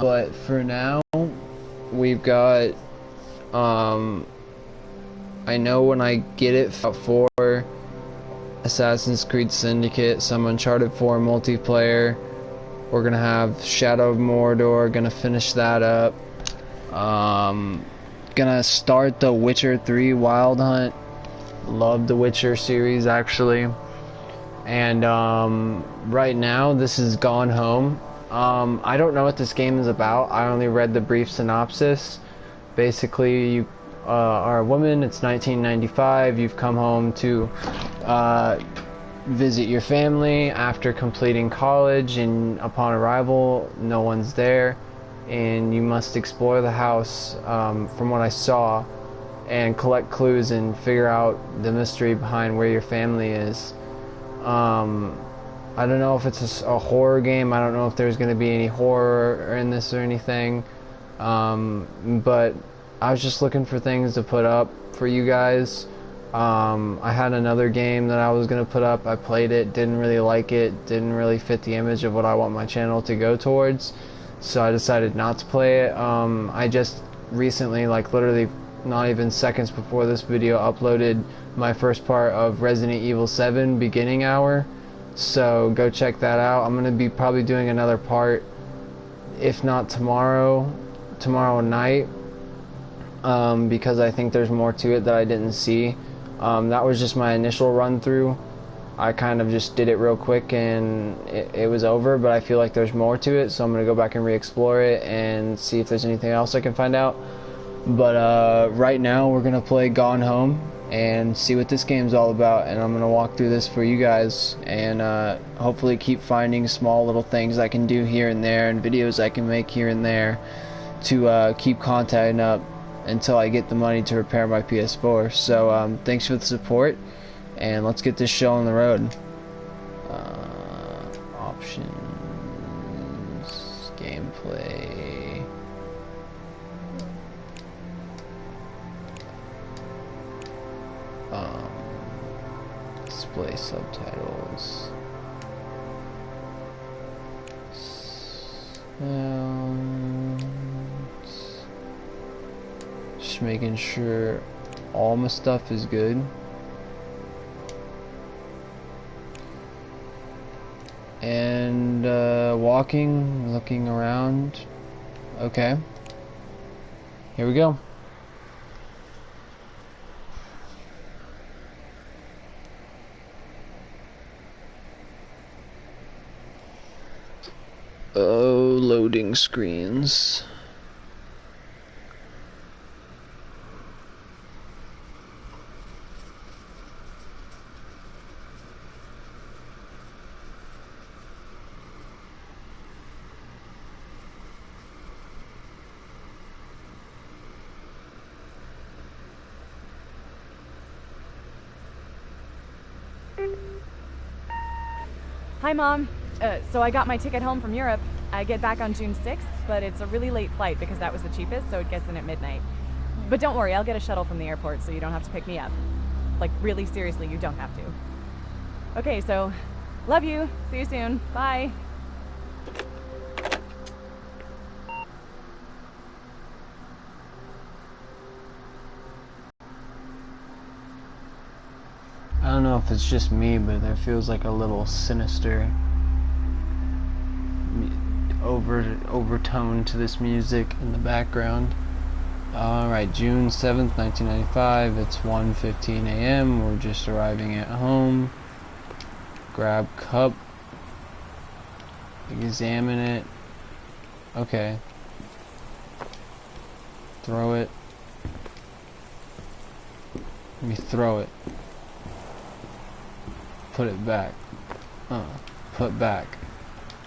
But for now, we've got, I know when I get it for Assassin's Creed Syndicate, some Uncharted 4 multiplayer. We're gonna have Shadow of Mordor, gonna finish that up. Gonna start the Witcher 3 Wild Hunt. Love the Witcher series, actually. And right now, this is Gone Home. I don't know what this game is about. I only read the brief synopsis. Basically, you are a woman. It's 1995. You've come home to visit your family after completing college, and upon arrival, no one's there, and you must explore the house, from what I saw, and collect clues and figure out the mystery behind where your family is. I don't know if it's a horror game. I don't know if there's going to be any horror in this or anything, but I was just looking for things to put up for you guys. I had another game that I was going to put up. I played it, didn't really like it, didn't really fit the image of what I want my channel to go towards, so I decided not to play it. I just recently, like literally not even seconds before this video, uploaded my first part of Resident Evil 7 beginning hour, so go check that out. I'm going to be probably doing another part, if not tomorrow night, because I think there's more to it that I didn't see. That was just my initial run through. I kind of just did it real quick and it was over, but I feel like there's more to it, so I'm going to go back and re-explore it and see if there's anything else I can find out. But right now we're going to play Gone Home and see what this game's all about, and I'm going to walk through this for you guys, and hopefully keep finding small little things I can do here and there and videos I can make here and there to keep content up until I get the money to repair my PS4. So thanks for the support, and let's get this show on the road. Options, gameplay. Display subtitles. Just making sure all my stuff is good. And walking, looking around. Okay. Here we go. Oh, loading screens. Hi, Mom. So I got my ticket home from Europe. I get back on June 6th, but it's a really late flight because that was the cheapest, so it gets in at midnight. But don't worry, I'll get a shuttle from the airport so you don't have to pick me up. Like, really seriously, you don't have to. Okay, so, love you. See you soon. Bye. I don't know if it's just me, but there feels like a little sinister overtone to this music in the background. Alright, June 7th, 1995. It's 1:15 a.m. We're just arriving at home. Grab cup. Examine it. Okay. Throw it. Let me throw it. Put it back. Put back.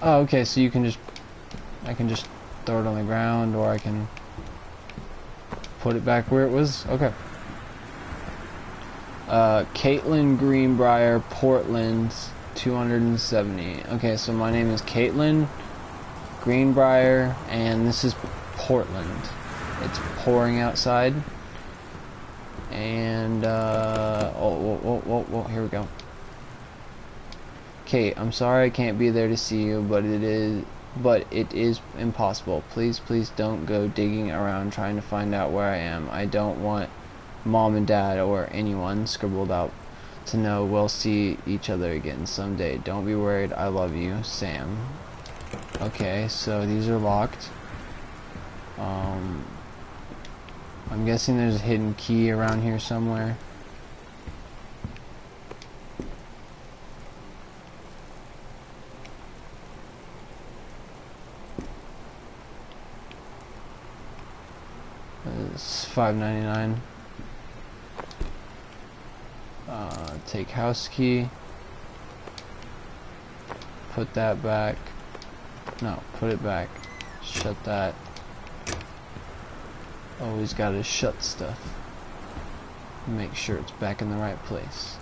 Oh, okay, so you can just... I can just throw it on the ground, or I can put it back where it was. Okay. Caitlin Greenbrier, Portland, 270. Okay, so my name is Caitlin Greenbrier, and this is Portland. It's pouring outside. And, here we go. Kate, I'm sorry I can't be there to see you, but it is but it is impossible. Please, please don't go digging around trying to find out where I am. I don't want Mom and Dad or anyone scribbled out to know we'll see each other again someday. Don't be worried. I love you, Sam. Okay, so these are locked. I'm guessing there's a hidden key around here somewhere. It's $5.99. Take house key. Put that back. No, put it back. Shut that. Always gotta shut stuff. Make sure it's back in the right place.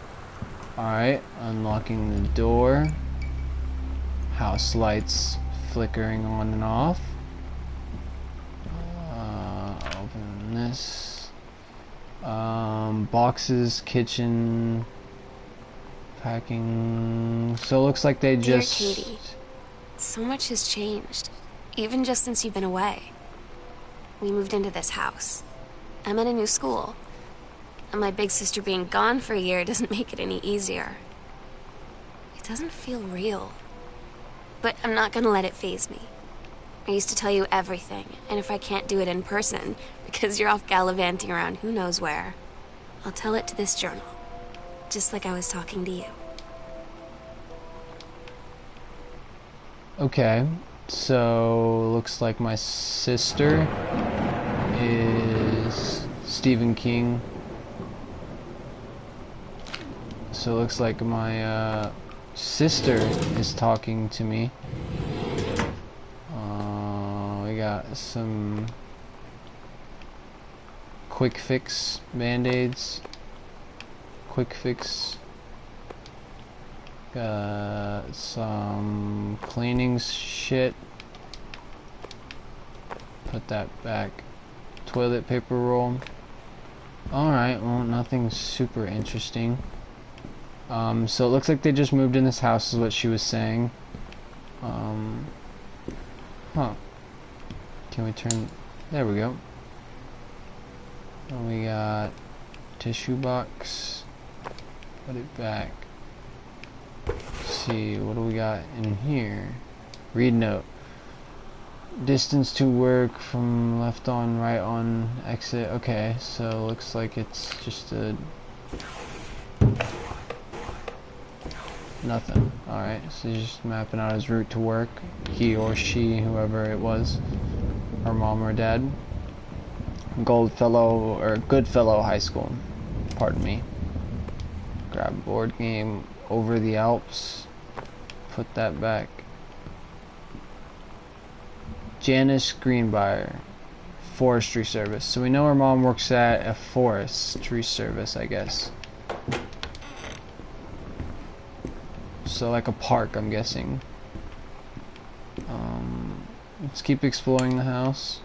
Alright, unlocking the door. House lights flickering on and off. Open this. Boxes, kitchen, packing. So it looks like they just... Dear Katie, so much has changed, even just since you've been away. We moved into this house. I'm at a new school. And my big sister being gone for a year doesn't make it any easier. It doesn't feel real. But I'm not gonna let it faze me. I used to tell you everything, and if I can't do it in person, because you're off gallivanting around who knows where, I'll tell it to this journal. Just like I was talking to you. Okay, so looks like my sister is Stephen King. So it looks like my sister is talking to me. We got some quick fix band-aids. Quick fix. Got some cleaning shit. Put that back. Toilet paper roll. Alright, well, nothing super interesting. So it looks like they just moved in this house is what she was saying. Huh. Can we turn... There we go. And we got tissue box. Put it back. Let's see, what do we got in here? Read note. Distance to work from left on, right on, exit. Okay, so looks like it's just a... Nothing. Alright, so he's just mapping out his route to work. He or she, whoever it was. Her mom or dad. Goodfellow High School. Pardon me. Grab board game. Over the Alps. Put that back. Janice Greenbrier. Forestry service. So we know her mom works at a forestry service, I guess. So like a park, I'm guessing. Let's keep exploring the house.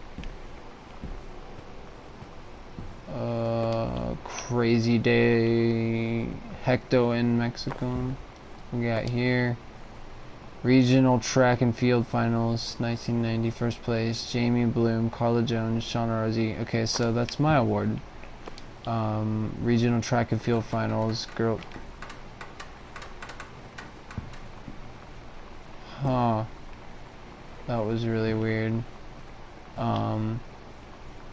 Crazy day. Hecto in Mexico. We got here. Regional track and field finals, 1990, first place. Jamie Bloom, Carla Jones, Shauna Rosie. Okay, so that's my award. Regional track and field finals, girl. Huh. That was really weird. Caitlin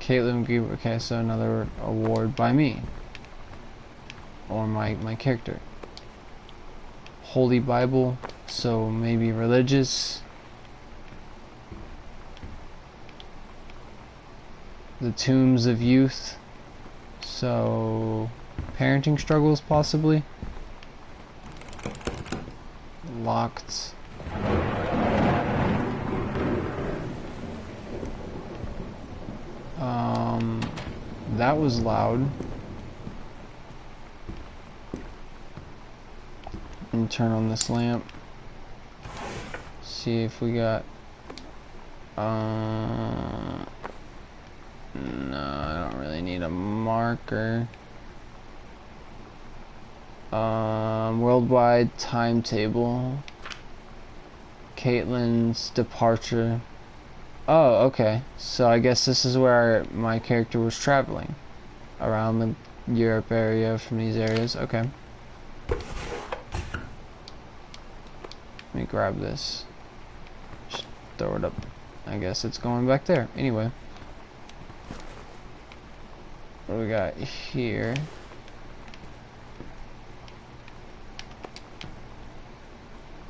Grieber. Okay, so another award by me. Or my character. Holy Bible. So maybe religious. The Tombs of Youth. So parenting struggles possibly. Locked. That was loud. And turn on this lamp. See if we got no, I don't really need a marker. Worldwide timetable. Caitlin's departure. Oh, okay. So I guess this is where my character was traveling. Around the Europe area from these areas. Okay. Let me grab this. Just throw it up. I guess it's going back there. Anyway. What do we got here?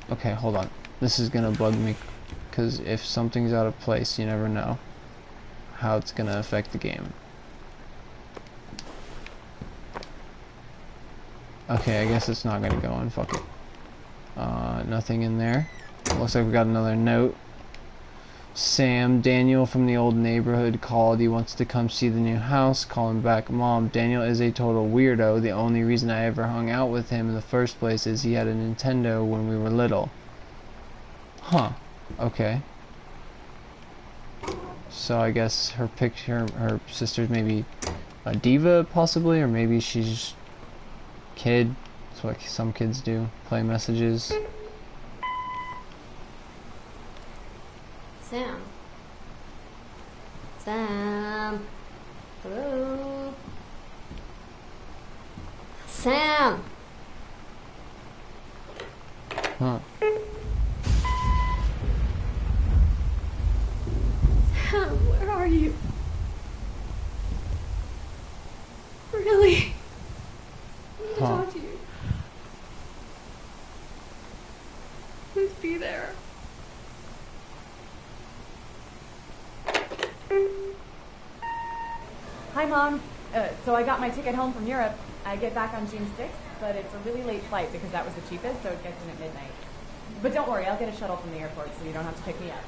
Okay, hold on. This is gonna bug me, because if something's out of place, you never know how it's gonna affect the game. Okay, I guess it's not gonna go in. Fuck it. Nothing in there. Looks like we got another note. Sam, Daniel from the old neighborhood called. He wants to come see the new house. Call him back. Mom, Daniel is a total weirdo. The only reason I ever hung out with him in the first place is he had a Nintendo when we were little. Huh. Okay. So I guess her picture, her sister's maybe a diva possibly, or maybe she's just a kid. That's what some kids do. Play messages. Sam. Sam. Hello. Sam. Huh. Sam, where are you? Really? I need to talk to you. Please be there. Hi, Mom. So I got my ticket home from Europe. I get back on June 6th, but it's a really late flight because that was the cheapest, so it gets in at midnight. But don't worry, I'll get a shuttle from the airport so you don't have to pick me up.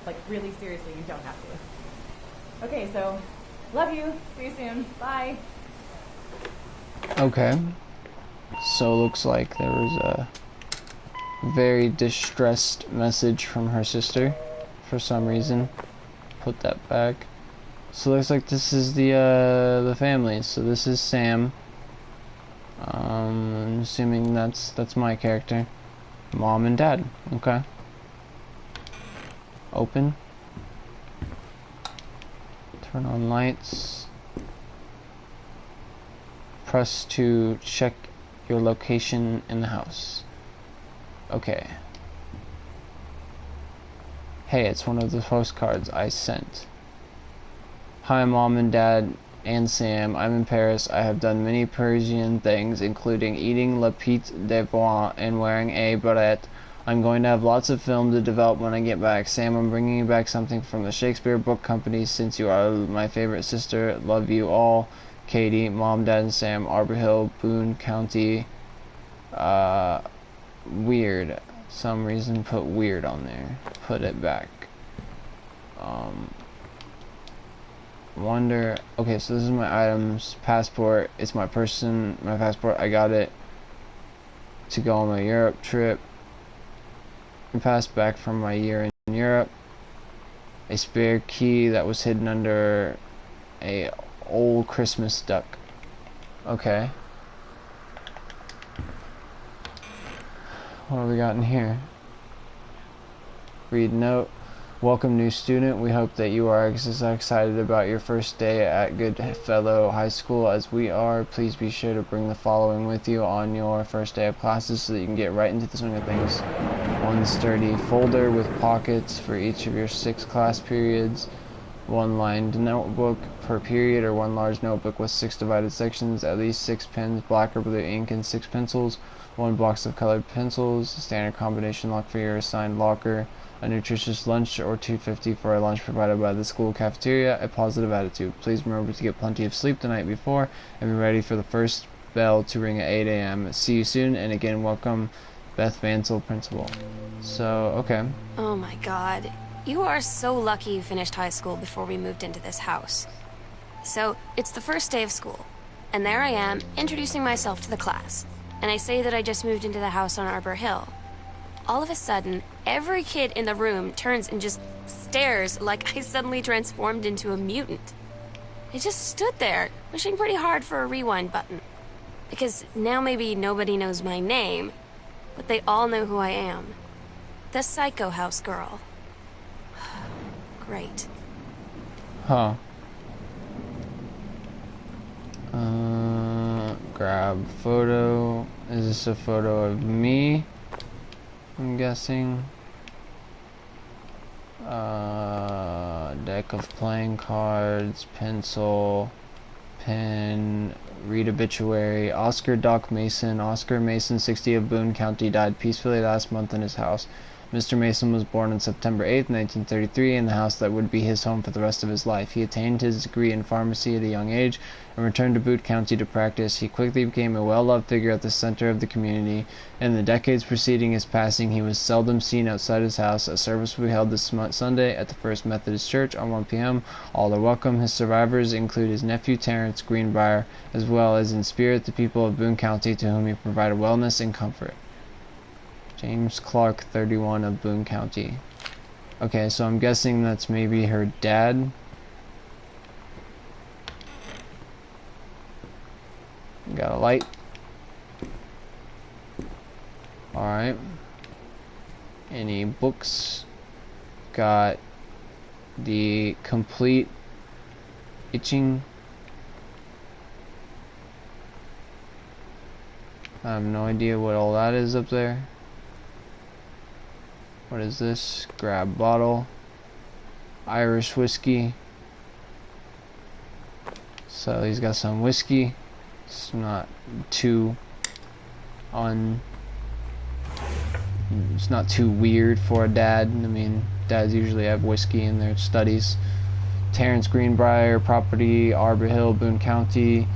Like, really seriously, you don't have to. Okay, so, love you. See you soon. Bye. Okay. So looks like there was a very distressed message from her sister for some reason. Put that back. So looks like this is the family. So this is Sam. I'm assuming that's my character. Mom and Dad. Okay. Open. Turn on lights. Press to check your location in the house. Okay. Hey, it's one of the postcards I sent. Hi, Mom and Dad and Sam. I'm in Paris. I have done many Parisian things, including eating le pite de bois and wearing a barrette. I'm going to have lots of film to develop when I get back. Sam, I'm bringing you back something from the Shakespeare Book Company since you are my favorite sister. Love you all. Katie, Mom, Dad, and Sam, Arbor Hill, Boone County. Weird. Some reason put weird on there. Put it back. Wonder. Okay, so this is my items. Passport. It's my passport. I got it to go on my Europe trip. I passed back from my year in Europe. A spare key that was hidden under a old Christmas duck. Okay. What have we got in here? Read note. Welcome, new student. We hope that you are as excited about your first day at Goodfellow High School as we are. Please be sure to bring the following with you on your first day of classes so that you can get right into the swing of things. One sturdy folder with pockets for each of your 6 class periods. One lined notebook per period, or one large notebook with 6 divided sections. At least 6 pens, black or blue ink, and 6 pencils. One box of colored pencils. A standard combination lock for your assigned locker. A nutritious lunch or $2.50 for a lunch provided by the school cafeteria. A positive attitude. Please remember to get plenty of sleep the night before and be ready for the first bell to ring at 8 a.m. See you soon, and again, welcome, Beth Vansel, principal. So, okay. Oh my god. You are so lucky you finished high school before we moved into this house. So, it's the first day of school, and there I am, introducing myself to the class, and I say that I just moved into the house on Arbor Hill. All of a sudden, every kid in the room turns and just stares like I suddenly transformed into a mutant. I just stood there, wishing pretty hard for a rewind button. Because now maybe nobody knows my name, but they all know who I am. The Psycho House girl. Great. Huh. Grab photo. Is this a photo of me? I'm guessing. Deck of playing cards, pencil, pen, read obituary. Oscar Doc Mason. Oscar Mason, 60, of Boone County, died peacefully last month in his house. Mr. Mason was born on September 8, 1933, in the house that would be his home for the rest of his life. He attained his degree in pharmacy at a young age and returned to Boone County to practice. He quickly became a well-loved figure at the center of the community. In the decades preceding his passing, he was seldom seen outside his house. A service will be held this Sunday at the First Methodist Church on 1 p.m. All are welcome. His survivors include his nephew Terrence Greenbrier, as well as in spirit the people of Boone County, to whom he provided wellness and comfort. James Clark, 31, of Boone County. Okay, so I'm guessing that's maybe her dad. Got a light. Alright. Any books? Got the complete itching. I have no idea what all that is up there. What is this? Grab bottle. Irish whiskey. So he's got some whiskey. It's not too it's not too weird for a dad. I mean, dads usually have whiskey in their studies. Terrence Greenbrier, property, Arbor Hill, Boone County.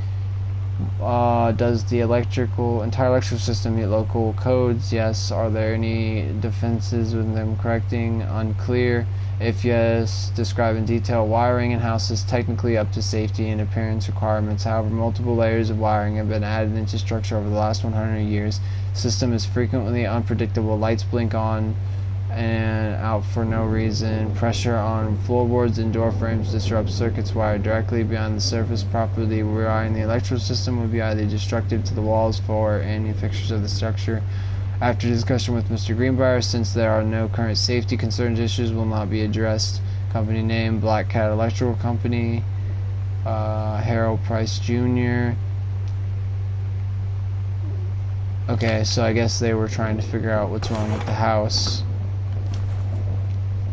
Does the entire electrical system meet local codes? Yes. Are there any defenses with them correcting? Unclear. If yes, describe in detail. Wiring in house is technically up to safety and appearance requirements. However, multiple layers of wiring have been added into structure over the last 100 years. System is frequently unpredictable. Lights blink on and out for no reason. Pressure on floorboards and door frames disrupts circuits wired directly beyond the surface. Properly wiring the electrical system would be either destructive to the walls for any fixtures of the structure. After discussion with Mr. Greenbrier, since there are no current safety concerns, issues will not be addressed. Company name, Black Cat Electrical Company. Harold Price Jr. Okay, so I guess they were trying to figure out what's wrong with the house.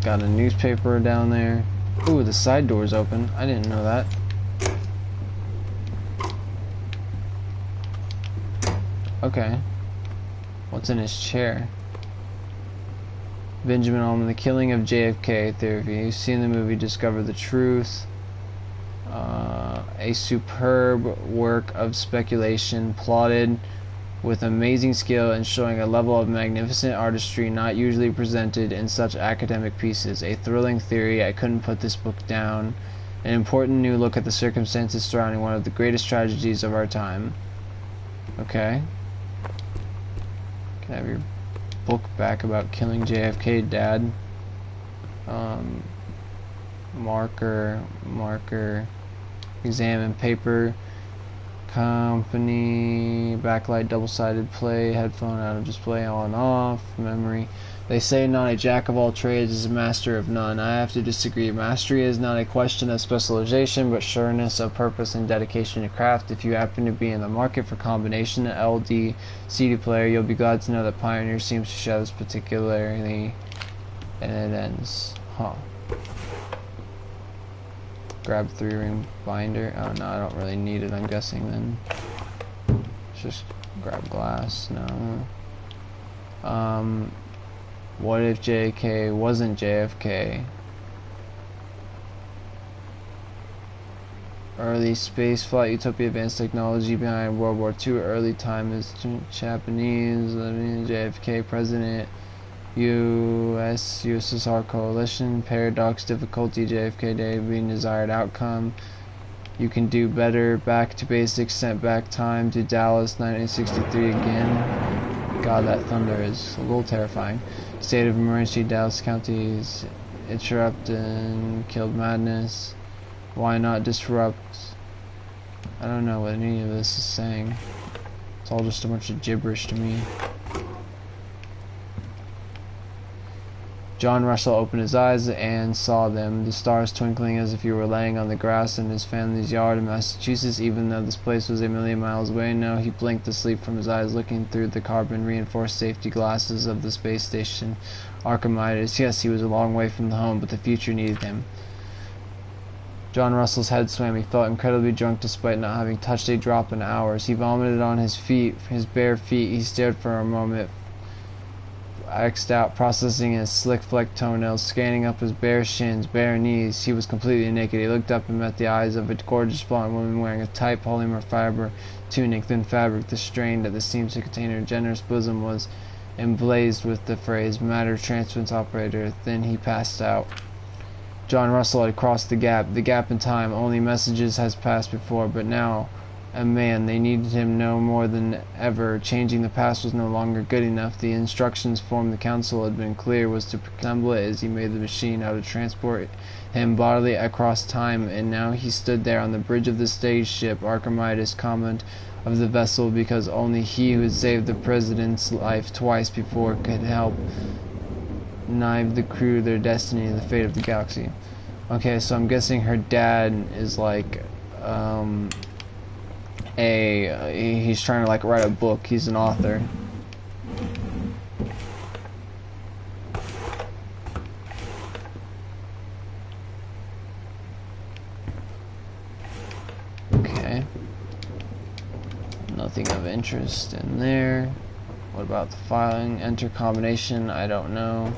Got a newspaper down there. Ooh, the side door's open. I didn't know that. Okay. What's in his chair? Benjamin Allman, The Killing of JFK Theory. You've seen the movie Discover the Truth. A superb work of speculation, plotted with amazing skill and showing a level of magnificent artistry not usually presented in such academic pieces. A thrilling theory. I couldn't put this book down. An important new look at the circumstances surrounding one of the greatest tragedies of our time. Okay. Can I have your book back about killing JFK, Dad? Marker. Examine paper. Company, backlight, double-sided play, headphone out of display, on off, memory. They say not a jack of all trades is a master of none. I have to disagree. Mastery is not a question of specialization, but sureness of purpose and dedication to craft. If you happen to be in the market for combination LD CD player, you'll be glad to know that Pioneer seems to share this particularly, and it ends. Huh. Grab 3-ring binder. Oh no, I don't really need it, I'm guessing then. Let's just grab glass. No. What if JFK wasn't JFK? Early space flight utopia, advanced technology behind World War II. Early time is Japanese. JFK president. USSR coalition. Paradox, difficulty, JFK day being desired outcome. You can do better. Back to basics, sent back time to Dallas 1963 again. God, that thunder is a little terrifying. State of emergency, Dallas counties interrupt and killed madness. Why not disrupt? I don't know what any of this is saying. It's all just a bunch of gibberish to me. John Russell opened his eyes and saw them, the stars twinkling as if he were laying on the grass in his family's yard in Massachusetts, even though this place was a million miles away. Now he blinked the sleep from his eyes, looking through the carbon-reinforced safety glasses of the space station Archimedes. Yes, he was a long way from the home, but the future needed him. John Russell's head swam. He felt incredibly drunk despite not having touched a drop in hours. He vomited on his feet, his bare feet. He stared for a moment, X'd out, processing his slick-flecked toenails, scanning up his bare shins, bare knees. He was completely naked. He looked up and met the eyes of a gorgeous blonde woman wearing a tight polymer fiber tunic, thin fabric that strained at the seams to contain her generous bosom was emblazoned with the phrase, "Matter Transference Operator." Then he passed out. John Russell had crossed the gap in time. Only messages has passed before, but now a man. They needed him no more than ever. Changing the past was no longer good enough. The instructions from the council had been clear, was to assemble it as he made the machine, how to transport him bodily across time, and now he stood there on the bridge of the stage ship, Archimedes, command of the vessel, because only he who had saved the president's life twice before could help knive the crew, their destiny, the fate of the galaxy. Okay, so I'm guessing her dad is like he's trying to like write a book. He's an author. Okay. Nothing of interest in there. What about the filing? Enter combination, I don't know.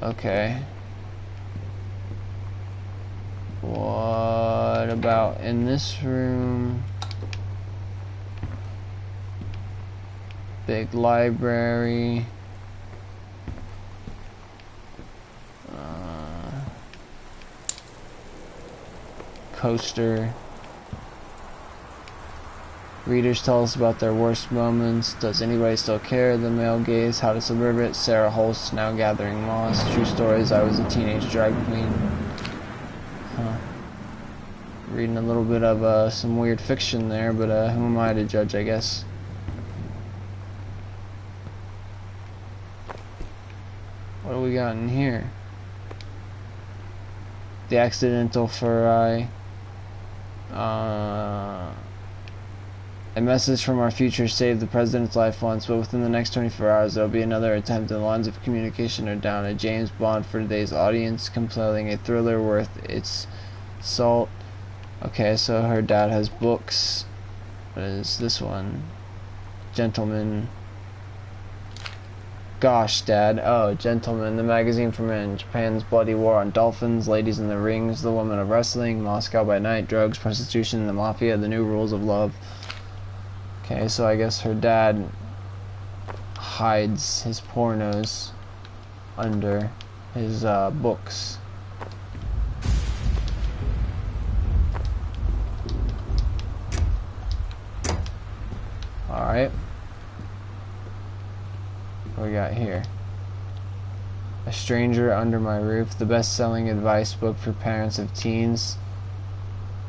Okay. What about in this room? Big library. Coaster. Readers tell us about their worst moments. Does anybody still care? The male gaze. How to subvert it. Sarah Holst now gathering moss. True stories. I was a teenage drag queen. Huh. Reading a little bit of some weird fiction there, but who am I to judge, I guess. What do we got in here? The accidental furry. A message from our future saved the president's life once, but within the next 24 hours there will be another attempt and the lines of communication are down. A James Bond for today's audience, compelling, a thriller worth its salt. Okay, so her dad has books. What is this one? Gentleman. Gosh, Dad. Oh, Gentleman, the magazine for men. Japan's bloody war on dolphins, ladies in the rings, the woman of wrestling, Moscow by night, drugs, prostitution, the mafia, the new rules of love. Okay, so I guess her dad hides his pornos under his books. Alright. What we got here? A Stranger Under My Roof, the best-selling advice book for parents of teens.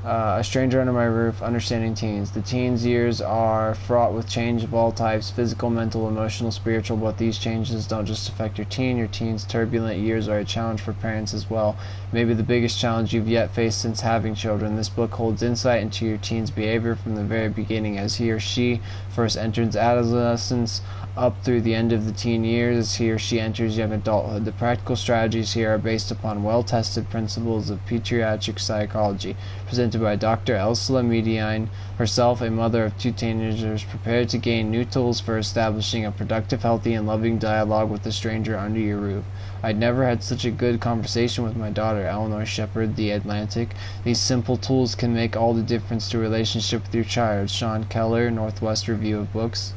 A Stranger Under My Roof, Understanding Teens. The teens' years are fraught with change of all types, physical, mental, emotional, spiritual, but these changes don't just affect your teen. Your teen's turbulent years are a challenge for parents as well. Maybe the biggest challenge you've yet faced since having children. This book holds insight into your teen's behavior from the very beginning, as he or she first enters adolescence, up through the end of the teen years as he or she enters young adulthood. The practical strategies here are based upon well-tested principles of pediatric psychology, presented by Dr. Elsa Medine, herself a mother of two teenagers, prepared to gain new tools for establishing a productive, healthy, and loving dialogue with the stranger under your roof. I'd never had such a good conversation with my daughter, Eleanor Shepard, The Atlantic. These simple tools can make all the difference to a relationship with your child. Sean Keller, Northwest Review of Books.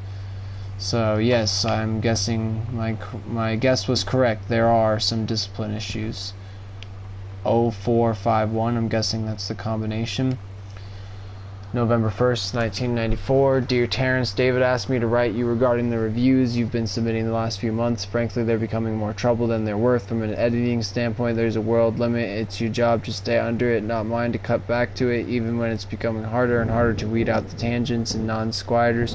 So yes, I'm guessing my guess was correct. There are some discipline issues. 0451, I'm guessing that's the combination. November 1st, 1994. Dear Terrence, David asked me to write you regarding the reviews you've been submitting the last few months. Frankly, they're becoming more trouble than they're worth. From an editing standpoint, there's a world limit. It's your job to stay under it, not mine to cut back to it, even when it's becoming harder and harder to weed out the tangents and non-squiders.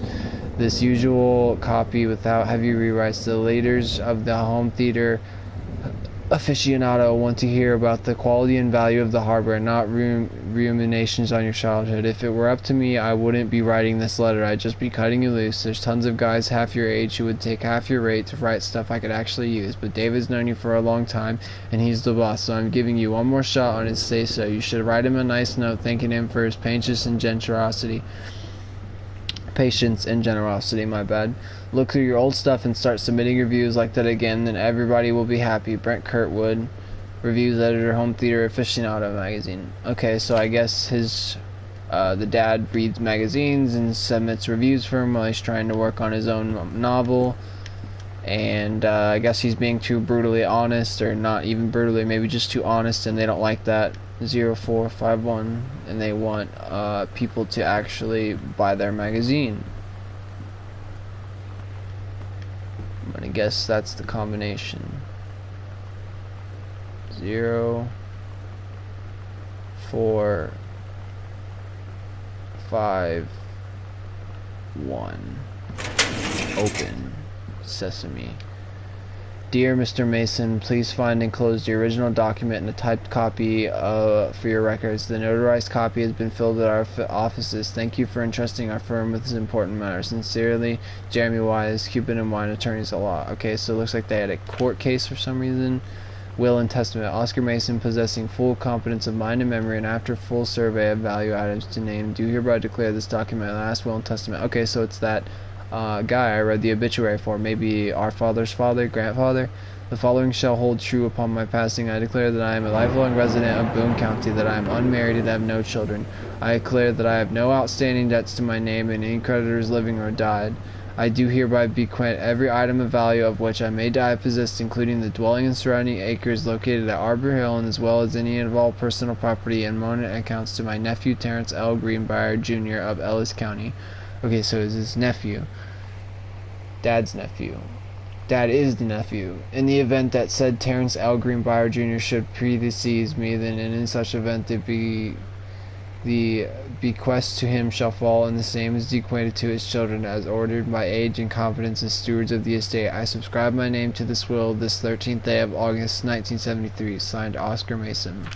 This usual copy without heavy rewrites. The leaders of the home theater aficionado want to hear about the quality and value of the hardware, not ruminations on your childhood. If it were up to me, I wouldn't be writing this letter. I'd just be cutting you loose. There's tons of guys half your age who would take half your rate to write stuff I could actually use, but David's known you for a long time, and he's the boss, so I'm giving you one more shot on his say-so. You should write him a nice note thanking him for his patience and generosity. My bad. Look through your old stuff and start submitting reviews like that again, then everybody will be happy. Brent Kurtwood, reviews editor, Home Theater Aficionado magazine. Okay, so I guess his the dad reads magazines and submits reviews for him while he's trying to work on his own novel, and I guess he's being too brutally honest, or not even brutally, maybe just too honest, and they don't like that. 0451, and they want people to actually buy their magazine. I'm gonna guess that's the combination. 0 4 5 1. Open sesame. Dear Mr. Mason, please find enclosed the original document and a typed copy for your records. The notarized copy has been filled at our offices. Thank you for entrusting our firm with this important matter. Sincerely, Jeremy Wise, Cupid and Wine Attorneys at Law. Okay, so it looks like they had a court case for some reason. Will and Testament. Oscar Mason, possessing full competence of mind and memory, and after full survey of value items to name, do hereby declare this document last will and testament. Okay, so it's that guy I read the obituary for, maybe our father's father, grandfather. The following shall hold true upon my passing. I declare that I am a lifelong resident of Boone County, that I am unmarried and have no children. I declare that I have no outstanding debts to my name and any creditors living or died. I do hereby bequeath every item of value of which I may die possessed, including the dwelling and surrounding acres located at Arbor Hill, and as well as any and all personal property and money accounts to my nephew Terrence L. Greenbrier Jr. of Ellis County. Okay, so it's his nephew. Dad's nephew. Dad is the nephew. In the event that said Terrence L. Greenbrier Jr. should predecease me, then in such event the bequest to him shall fall in the same as bequeathed to his children, as ordered by age and competence as stewards of the estate. I subscribe my name to this will this 13th day of August, 1973. Signed, Oscar Mason.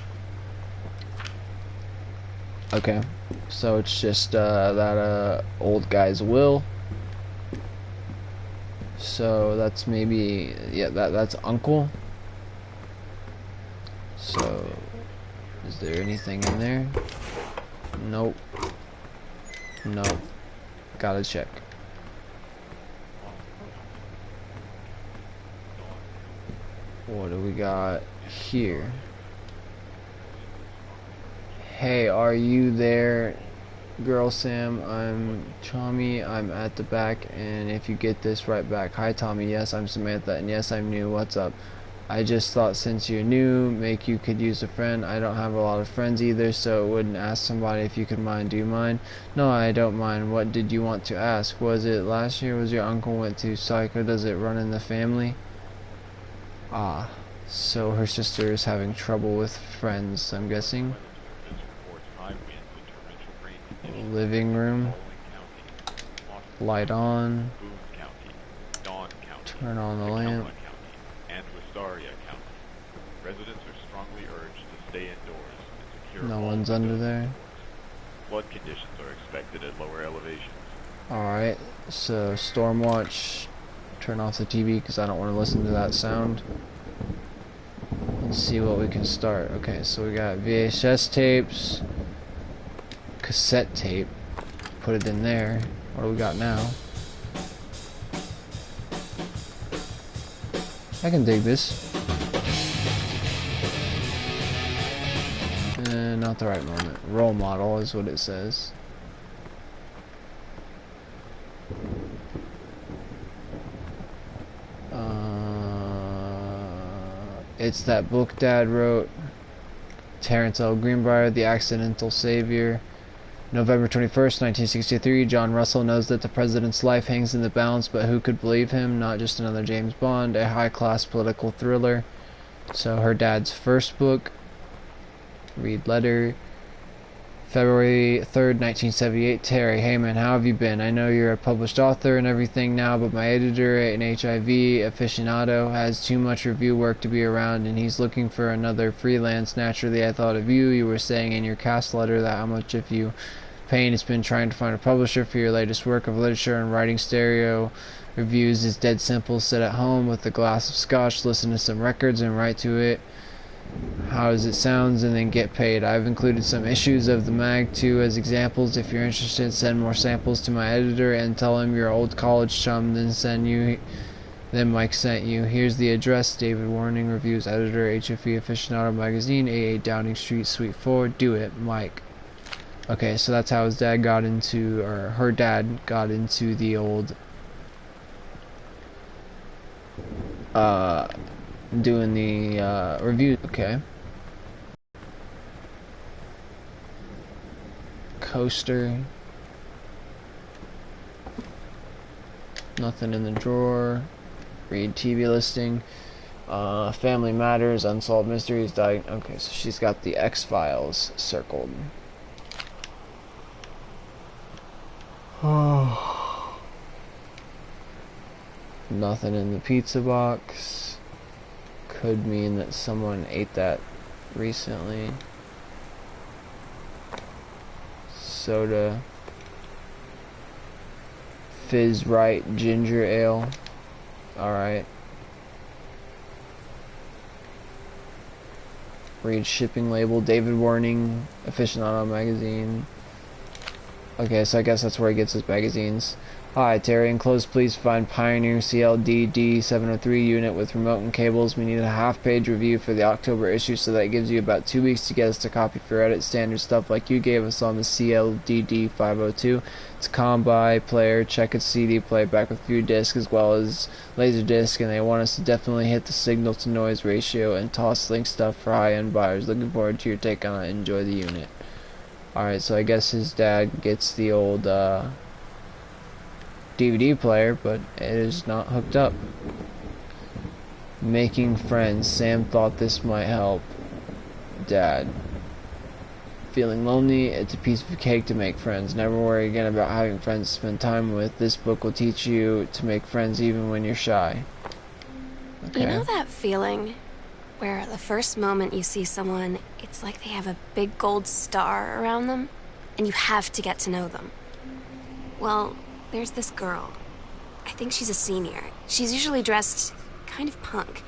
Okay, so it's just that old guy's will. So that's maybe, yeah, that's uncle. So is there anything in there? Nope. Nope. Gotta check. What do we got here? Hey, are you there? Girl Sam, I'm Tommy, I'm at the back, and if you get this right back. Hi Tommy, yes I'm Samantha, and yes I'm new, what's up? I just thought since you're new, make you could use a friend. I don't have a lot of friends either, so wouldn't ask somebody if you could mind. Do you mind? No, I don't mind. What did you want to ask? Was it last year was your uncle went to psycho? Does it run in the family? Ah, so her sister is having trouble with friends, I'm guessing. Living room, light on, turn on the lamp. Residents are strongly urged to stay indoors and secure. No one's under there. Flood conditions are expected at lower elevations. Alright, so storm watch. Turn off the TV because I don't want to listen to that sound. Let's see what we can start. Okay, so we got VHS tapes, cassette tape, put it in there. What do we got now? I can dig this. Not the right moment. Role model is what it says. It's that book Dad wrote. Terrence L. Greenbrier, The Accidental Savior. November 21st, 1963, John Russell knows that the president's life hangs in the balance, but who could believe him? Not just another James Bond, a high-class political thriller. So her dad's first book, read letter. February 3rd, 1978, Terry, hey man, how have you been? I know you're a published author and everything now, but my editor, an HIV aficionado, has too much review work to be around, and he's looking for another freelance. Naturally, I thought of you. You were saying in your cast letter that how much of you pain has been trying to find a publisher for your latest work of literature, and writing stereo reviews is dead simple. Sit at home with a glass of scotch, listen to some records, and write to it how as it sounds, and then get paid. I've included some issues of the mag too as examples. If you're interested, send more samples to my editor and tell him your old college chum then Mike sent you. Here's the address. David Warning, Reviews Editor, HFE Aficionado Magazine, 88 Downing Street, Suite 4. Do it, Mike. Okay, so that's how his dad got into, or her dad got into the old doing the review. Okay. Coaster. Nothing in the drawer. Read TV listing. Family Matters, Unsolved Mysteries. Okay, so she's got the X-Files circled. Oh. Nothing in the pizza box. Could mean that someone ate that recently. Soda. Fizz Right Ginger Ale. Alright. Read shipping label. David Warning, Aficionado Magazine. Okay, so I guess that's where he gets his magazines. Hi, Terry. Enclosed, please find Pioneer CLDD 703 unit with remote and cables. We need a half-page review for the October issue, so that gives you about 2 weeks to get us to copy for edit. Standard stuff like you gave us on the CLDD 502. It's a combi player, check its CD playback with few discs as well as laser disc, and they want us to definitely hit the signal-to-noise ratio and toss link stuff for high-end buyers. Looking forward to your take on it. Enjoy the unit. Alright, so I guess his dad gets the old DVD player, but it is not hooked up. Making friends. Sam thought this might help. Dad. Feeling lonely? It's a piece of cake to make friends. Never worry again about having friends to spend time with. This book will teach you to make friends even when you're shy. Okay. You know that feeling where the first moment you see someone, it's like they have a big gold star around them, and you have to get to know them? Well, there's this girl. I think she's a senior. She's usually dressed kind of punk,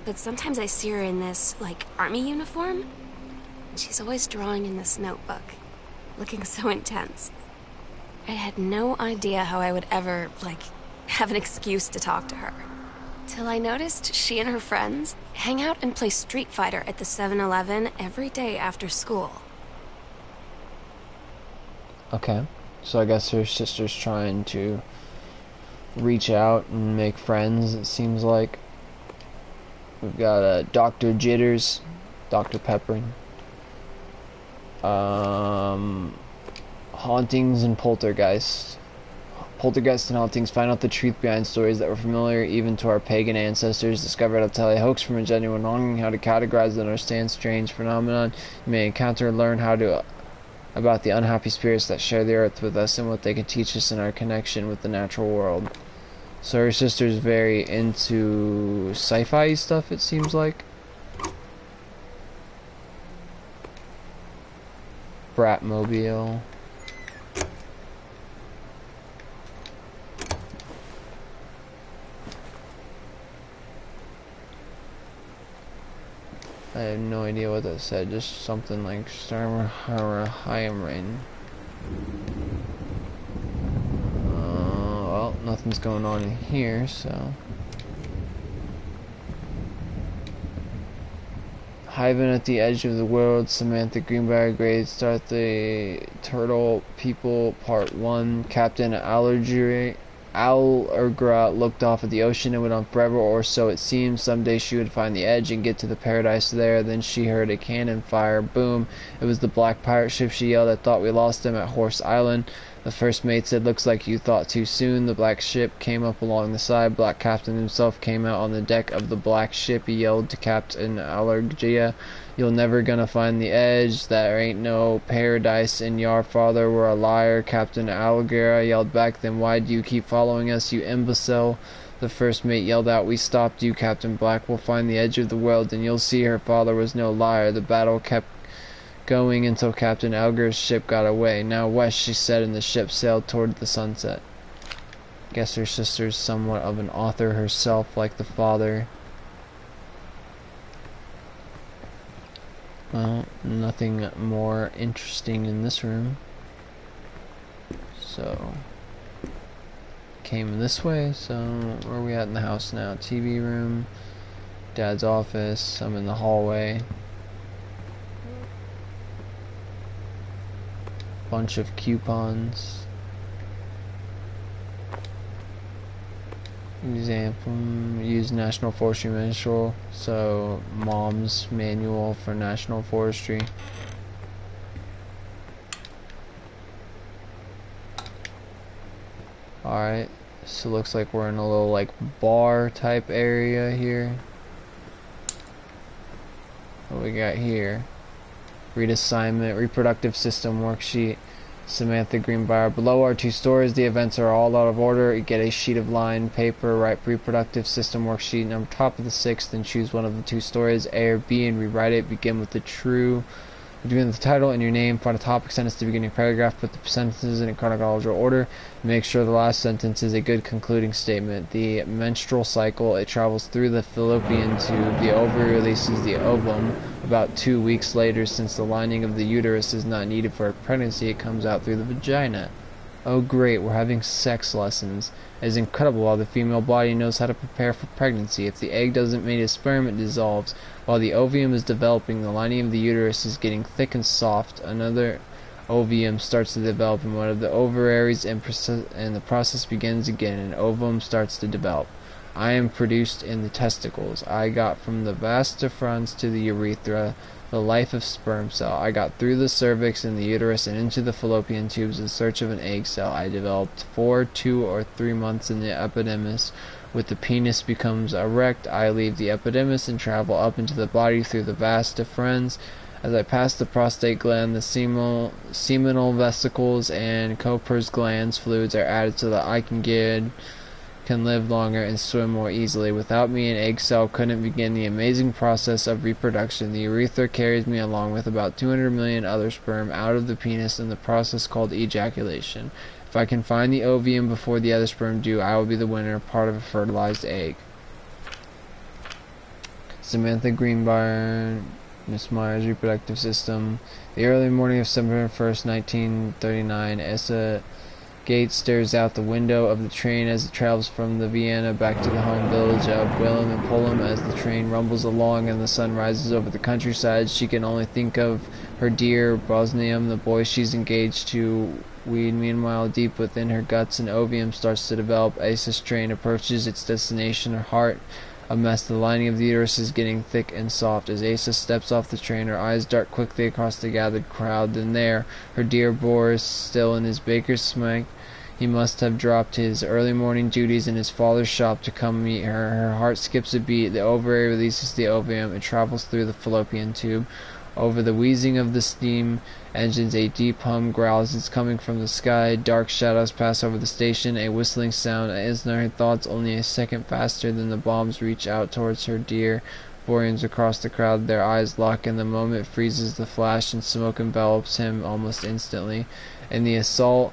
but sometimes I see her in this, like, army uniform, and she's always drawing in this notebook, looking so intense. I had no idea how I would ever, like, have an excuse to talk to her. Till I noticed she and her friends hang out and play Street Fighter at the 7-Eleven every day after school. Okay. So I guess her sister's trying to reach out and make friends, it seems like. We've got Dr. Jitters, Dr. Pepper. Hauntings and Poltergeist. Poltergeist and hauntings. Find out the truth behind stories that were familiar even to our pagan ancestors. Discover how to tell a hoax from a genuine haunting, how to categorize and understand strange phenomenon you may encounter, learn how to about the unhappy spirits that share the earth with us and what they can teach us in our connection with the natural world. So her sister's very into sci-fi stuff, it seems like. Bratmobile. I have no idea what that said, just something like Starmer. Well, nothing's going on in here, so. Hyven at the Edge of the World, Samantha Greenbrier grades, Start the Turtle People, Part 1, Captain Allegra looked off at the ocean and went on forever, or so it seemed. Someday she would find the edge and get to the paradise there. Then she heard a cannon fire. Boom! It was the black pirate ship. She yelled, "I thought we lost him at Horse Island." The first mate said, "Looks like you thought too soon." The black ship came up along the side. Black Captain himself came out on the deck of the black ship. He yelled to Captain Allegra, "You're never gonna find the edge. There ain't no paradise, and your father were a liar." Captain Allegra yelled back, "Then why do you keep following us, you imbecile?" The first mate yelled out, "We stopped you, Captain Black. We'll find the edge of the world, and you'll see her father was no liar." The battle kept going until Captain Allegra's ship got away. "Now west," she said, and the ship sailed toward the sunset. Guess her sister's somewhat of an author herself, like the father. Well, nothing more interesting in this room. So, came this way, so where are we at in the house now? TV room, Dad's office, I'm in the hallway. Bunch of coupons. Example, use National Forestry Manual, so Mom's manual for National Forestry. Alright, so looks like we're in a little like bar type area here. What we got here? Read assignment, reproductive system worksheet. Samantha Greenbrier. Below are 2 stories. The events are all out of order. You get a sheet of lined paper, write reproductive system worksheet, and on top of the 6th, then choose one of the 2 stories, A or B, and rewrite it. Begin with the title and your name. Find a topic sentence to the beginning paragraph. Put the sentences in a chronological order. Make sure the last sentence is a good concluding statement. The menstrual cycle, it travels through the fallopian tube. The ovary releases the ovum. About 2 weeks later, since the lining of the uterus is not needed for a pregnancy, it comes out through the vagina. Oh great, we're having sex lessons. It is incredible how the female body knows how to prepare for pregnancy. If the egg doesn't make a sperm, it dissolves. While the ovum is developing, the lining of the uterus is getting thick and soft. Another ovum starts to develop in one of the ovaries, and the process begins again. An ovum starts to develop. I am produced in the testicles. I got from the vas deferens to the urethra, the life of sperm cell. I got through the cervix and the uterus and into the fallopian tubes in search of an egg cell. I developed 4, 2, or 3 months in the epidermis. With the penis becomes erect, I leave the epidermis and travel up into the body through the vas deferens. As I pass the prostate gland, the seminal vesicles and Cooper's glands fluids are added so that I can live longer and swim more easily. Without me, an egg cell couldn't begin the amazing process of reproduction. The urethra carries me along with about 200 million other sperm out of the penis in the process called ejaculation. If I can find the ovum before the other sperm do, I will be the winner, part of a fertilized egg. Samantha Greenbrier, Miss Myers' reproductive system. The early morning of September 1st, 1939, Essa Gates stares out the window of the train as it travels from the Vienna back to the home village of Willem and Pullum. As the train rumbles along and the sun rises over the countryside, she can only think of her dear Bosnian, the boy she's engaged to. Weed, meanwhile, deep within her guts, an ovum starts to develop. Asa's train approaches its destination, her heart a mess. The lining of the uterus is getting thick and soft. As Asa steps off the train, her eyes dart quickly across the gathered crowd. Then there, her dear Boris, still in his baker's smack. He must have dropped his early morning duties in his father's shop to come meet her. Her heart skips a beat. The ovary releases the ovum. It travels through the fallopian tube. Over the wheezing of the steam engines, a deep hum growls. It's coming from the sky. Dark shadows pass over the station. A whistling sound is in her thoughts. Only a second faster than the bombs reach out towards her dear Boreans across the crowd. Their eyes lock, and the moment freezes. The flash and smoke envelops him almost instantly. In the assault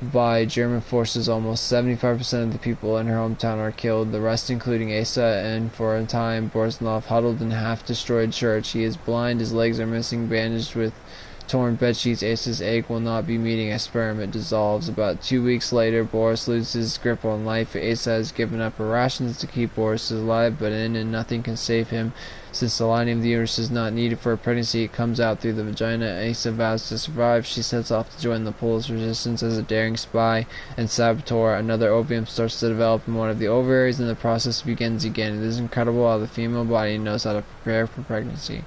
by German forces, almost 75% of the people in her hometown are killed, the rest including Asa, and for a time Borisov huddled in a half-destroyed church. He is blind, his legs are missing, bandaged with Torn bedsheets. Ace's egg will not be meeting. Experiment dissolves. About 2 weeks later, Boris loses his grip on life. Asa has given up her rations to keep Boris alive, but in and nothing can save him. Since the lining of the uterus is not needed for a pregnancy, it comes out through the vagina. Asa vows to survive. She sets off to join the Polish resistance as a daring spy and saboteur. Another opium starts to develop in one of the ovaries, and the process begins again. It is incredible how the female body knows how to prepare for pregnancy.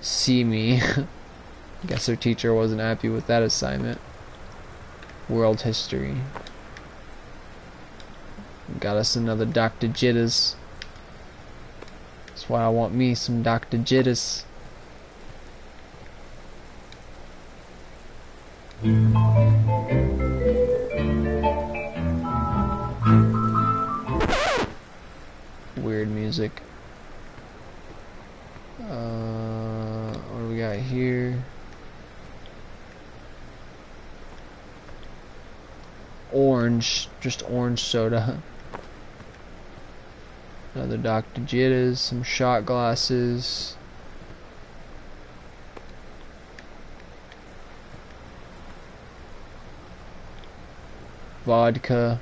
See me. Guess her teacher wasn't happy with that assignment. World history. Got us another Dr. Jitters. That's why I want me some Dr. Jitters. Weird music. What do we got here? Orange, just orange soda. Another Dr. Jitters, some shot glasses. Vodka.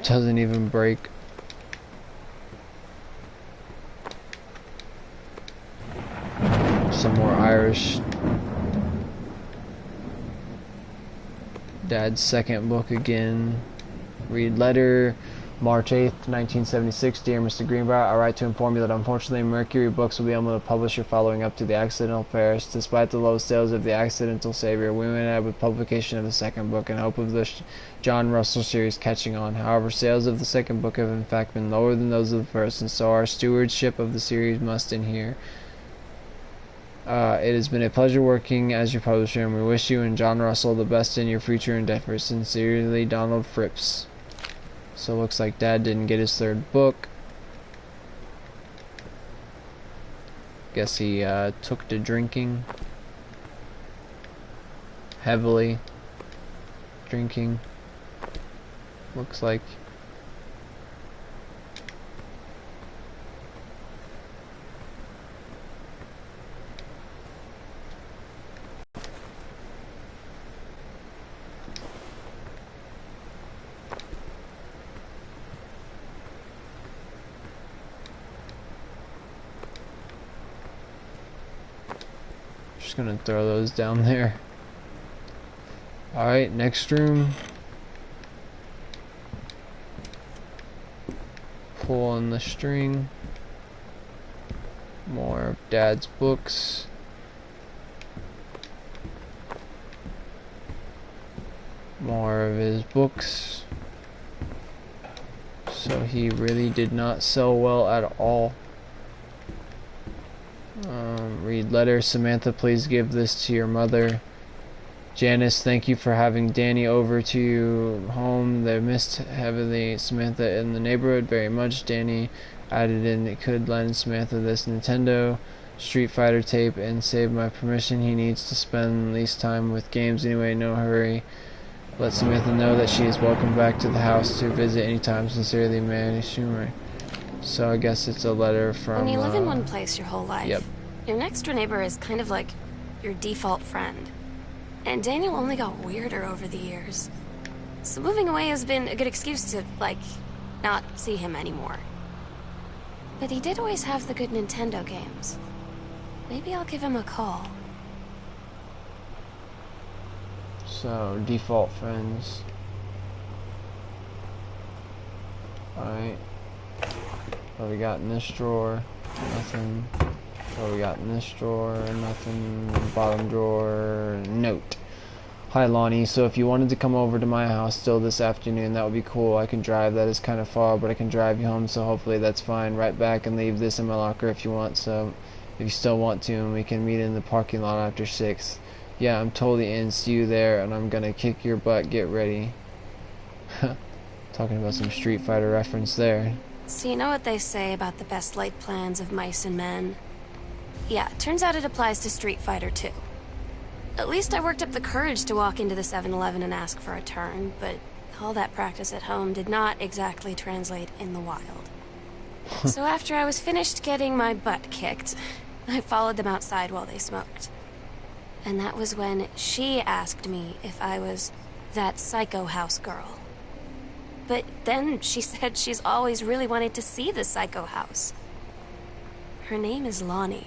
Doesn't even break. Some more Irish. Dad's second book again. Read letter. March 8th, 1976. Dear Mr. Greenbrier, I write to inform you that unfortunately Mercury Books will be able to publish your following up to The Accidental Paris. Despite the low sales of The Accidental Savior, we went ahead with publication of the second book in hope of the John Russell series catching on. However, sales of the second book have in fact been lower than those of the first, and so our stewardship of the series must end here. It has been a pleasure working as your publisher, and we wish you and John Russell the best in your future endeavors. Sincerely, Donald Phipps. So it looks like Dad didn't get his third book. Guess he took to drinking. Heavily drinking. Looks like. Just gonna throw those down there. Alright, next room. Pull on the string. More of Dad's books. More of his books. So he really did not sell well at all. Read letter. Samantha, please give this to your mother. Janice, thank you for having Danny over to you home. They missed heavily Samantha in the neighborhood very much. Danny added in it could lend Samantha this Nintendo Street Fighter tape and save my permission. He needs to spend least time with games anyway, no hurry. Let Samantha know that she is welcome back to the house to visit anytime. Sincerely, Manny Schumer. So I guess it's a letter from... When you live in one place your whole life, yep. Your next door neighbor is kind of like your default friend. And Daniel only got weirder over the years. So moving away has been a good excuse to, like, not see him anymore. But he did always have the good Nintendo games. Maybe I'll give him a call. So, default friends. Alright. What we got in this drawer? Nothing. What we got in this drawer? Nothing. Bottom drawer. Note. Hi Lonnie, so if you wanted to come over to my house still this afternoon, that would be cool. I can drive, that is kind of far, but I can drive you home, so hopefully that's fine. Right back and leave this in my locker if you want, so if you still want to, and we can meet in the parking lot after 6. Yeah, I'm totally in. See you there, and I'm gonna kick your butt. Get ready. Talking about some Street Fighter reference there. So you know what they say about the best laid plans of mice and men? Yeah, turns out it applies to Street Fighter too. At least I worked up the courage to walk into the 7-Eleven and ask for a turn, but all that practice at home did not exactly translate in the wild. So after I was finished getting my butt kicked, I followed them outside while they smoked. And that was when she asked me if I was that psycho house girl. But then she said she's always really wanted to see the psycho house. Her name is Lonnie.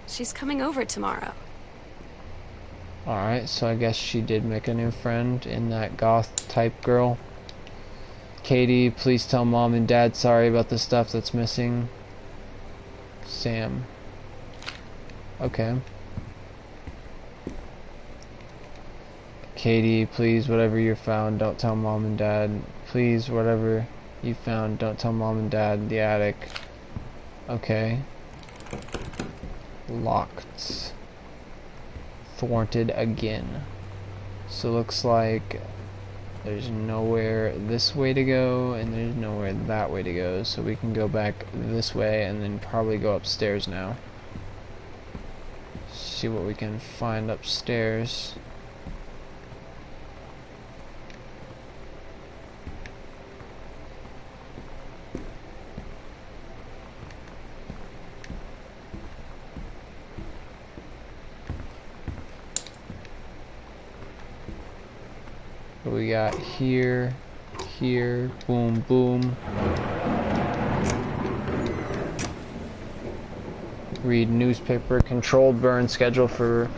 She's coming over tomorrow. Alright, so I guess she did make a new friend in that goth type girl. Katie, please tell Mom and Dad sorry about the stuff that's missing. Sam. Okay. Katie, please, whatever you found, don't tell Mom and Dad. Please, whatever you found, don't tell Mom and Dad. The attic. Okay. Locked. Thwarted again. So looks like there's nowhere this way to go, and there's nowhere that way to go. So we can go back this way, and then probably go upstairs now. See what we can find upstairs. What we got here, here, boom, boom. Read newspaper, controlled burn schedule for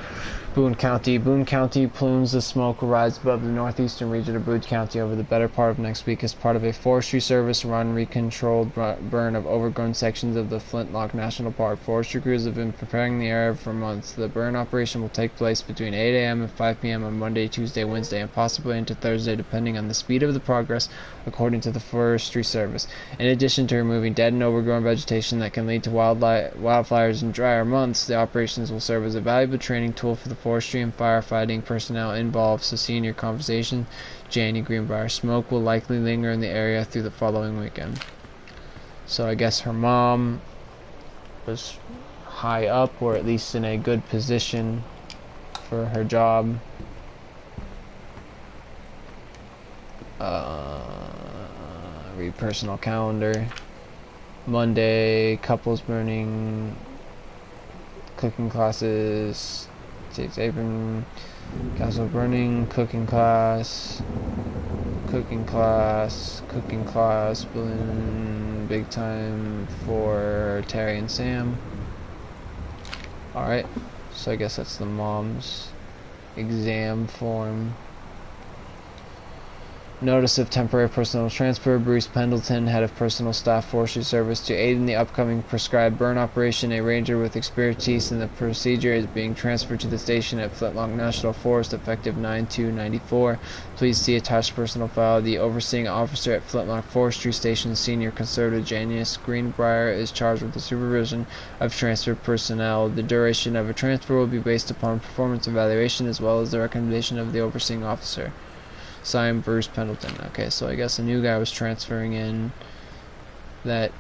Boone County. Boone County plumes of smoke will rise above the northeastern region of Boone County over the better part of next week as part of a Forestry Service run recontrolled burn of overgrown sections of the Flintlock National Park. Forestry crews have been preparing the area for months. The burn operation will take place between 8 a.m. and 5 p.m. on Monday, Tuesday, Wednesday, and possibly into Thursday, depending on the speed of the progress, according to the Forestry Service. In addition to removing dead and overgrown vegetation that can lead to wildfires in drier months, the operations will serve as a valuable training tool for the forestry and firefighting personnel involved. So senior conversation, Janie Greenbrier. Smoke will likely linger in the area through the following weekend. So I guess her mom was high up, or at least in a good position for her job. Read personal calendar. Monday, couples burning, cooking classes, Jake's apron, castle burning, cooking class, balloon, big time for Terry and Sam. Alright, so I guess that's the mom's exam form. Notice of temporary personnel transfer. Bruce Pendleton, head of personal staff, Forestry Service, to aid in the upcoming prescribed burn operation. A ranger with expertise in the procedure is being transferred to the station at Flintlock National Forest effective 9/2/94. Please see attached personal file. The overseeing officer at Flintlock Forestry Station, Senior Conservative Janice Greenbrier, is charged with the supervision of transferred personnel. The duration of a transfer will be based upon performance evaluation as well as the recommendation of the overseeing officer. Signed, Bruce Pendleton. Okay, so I guess a new guy was transferring in that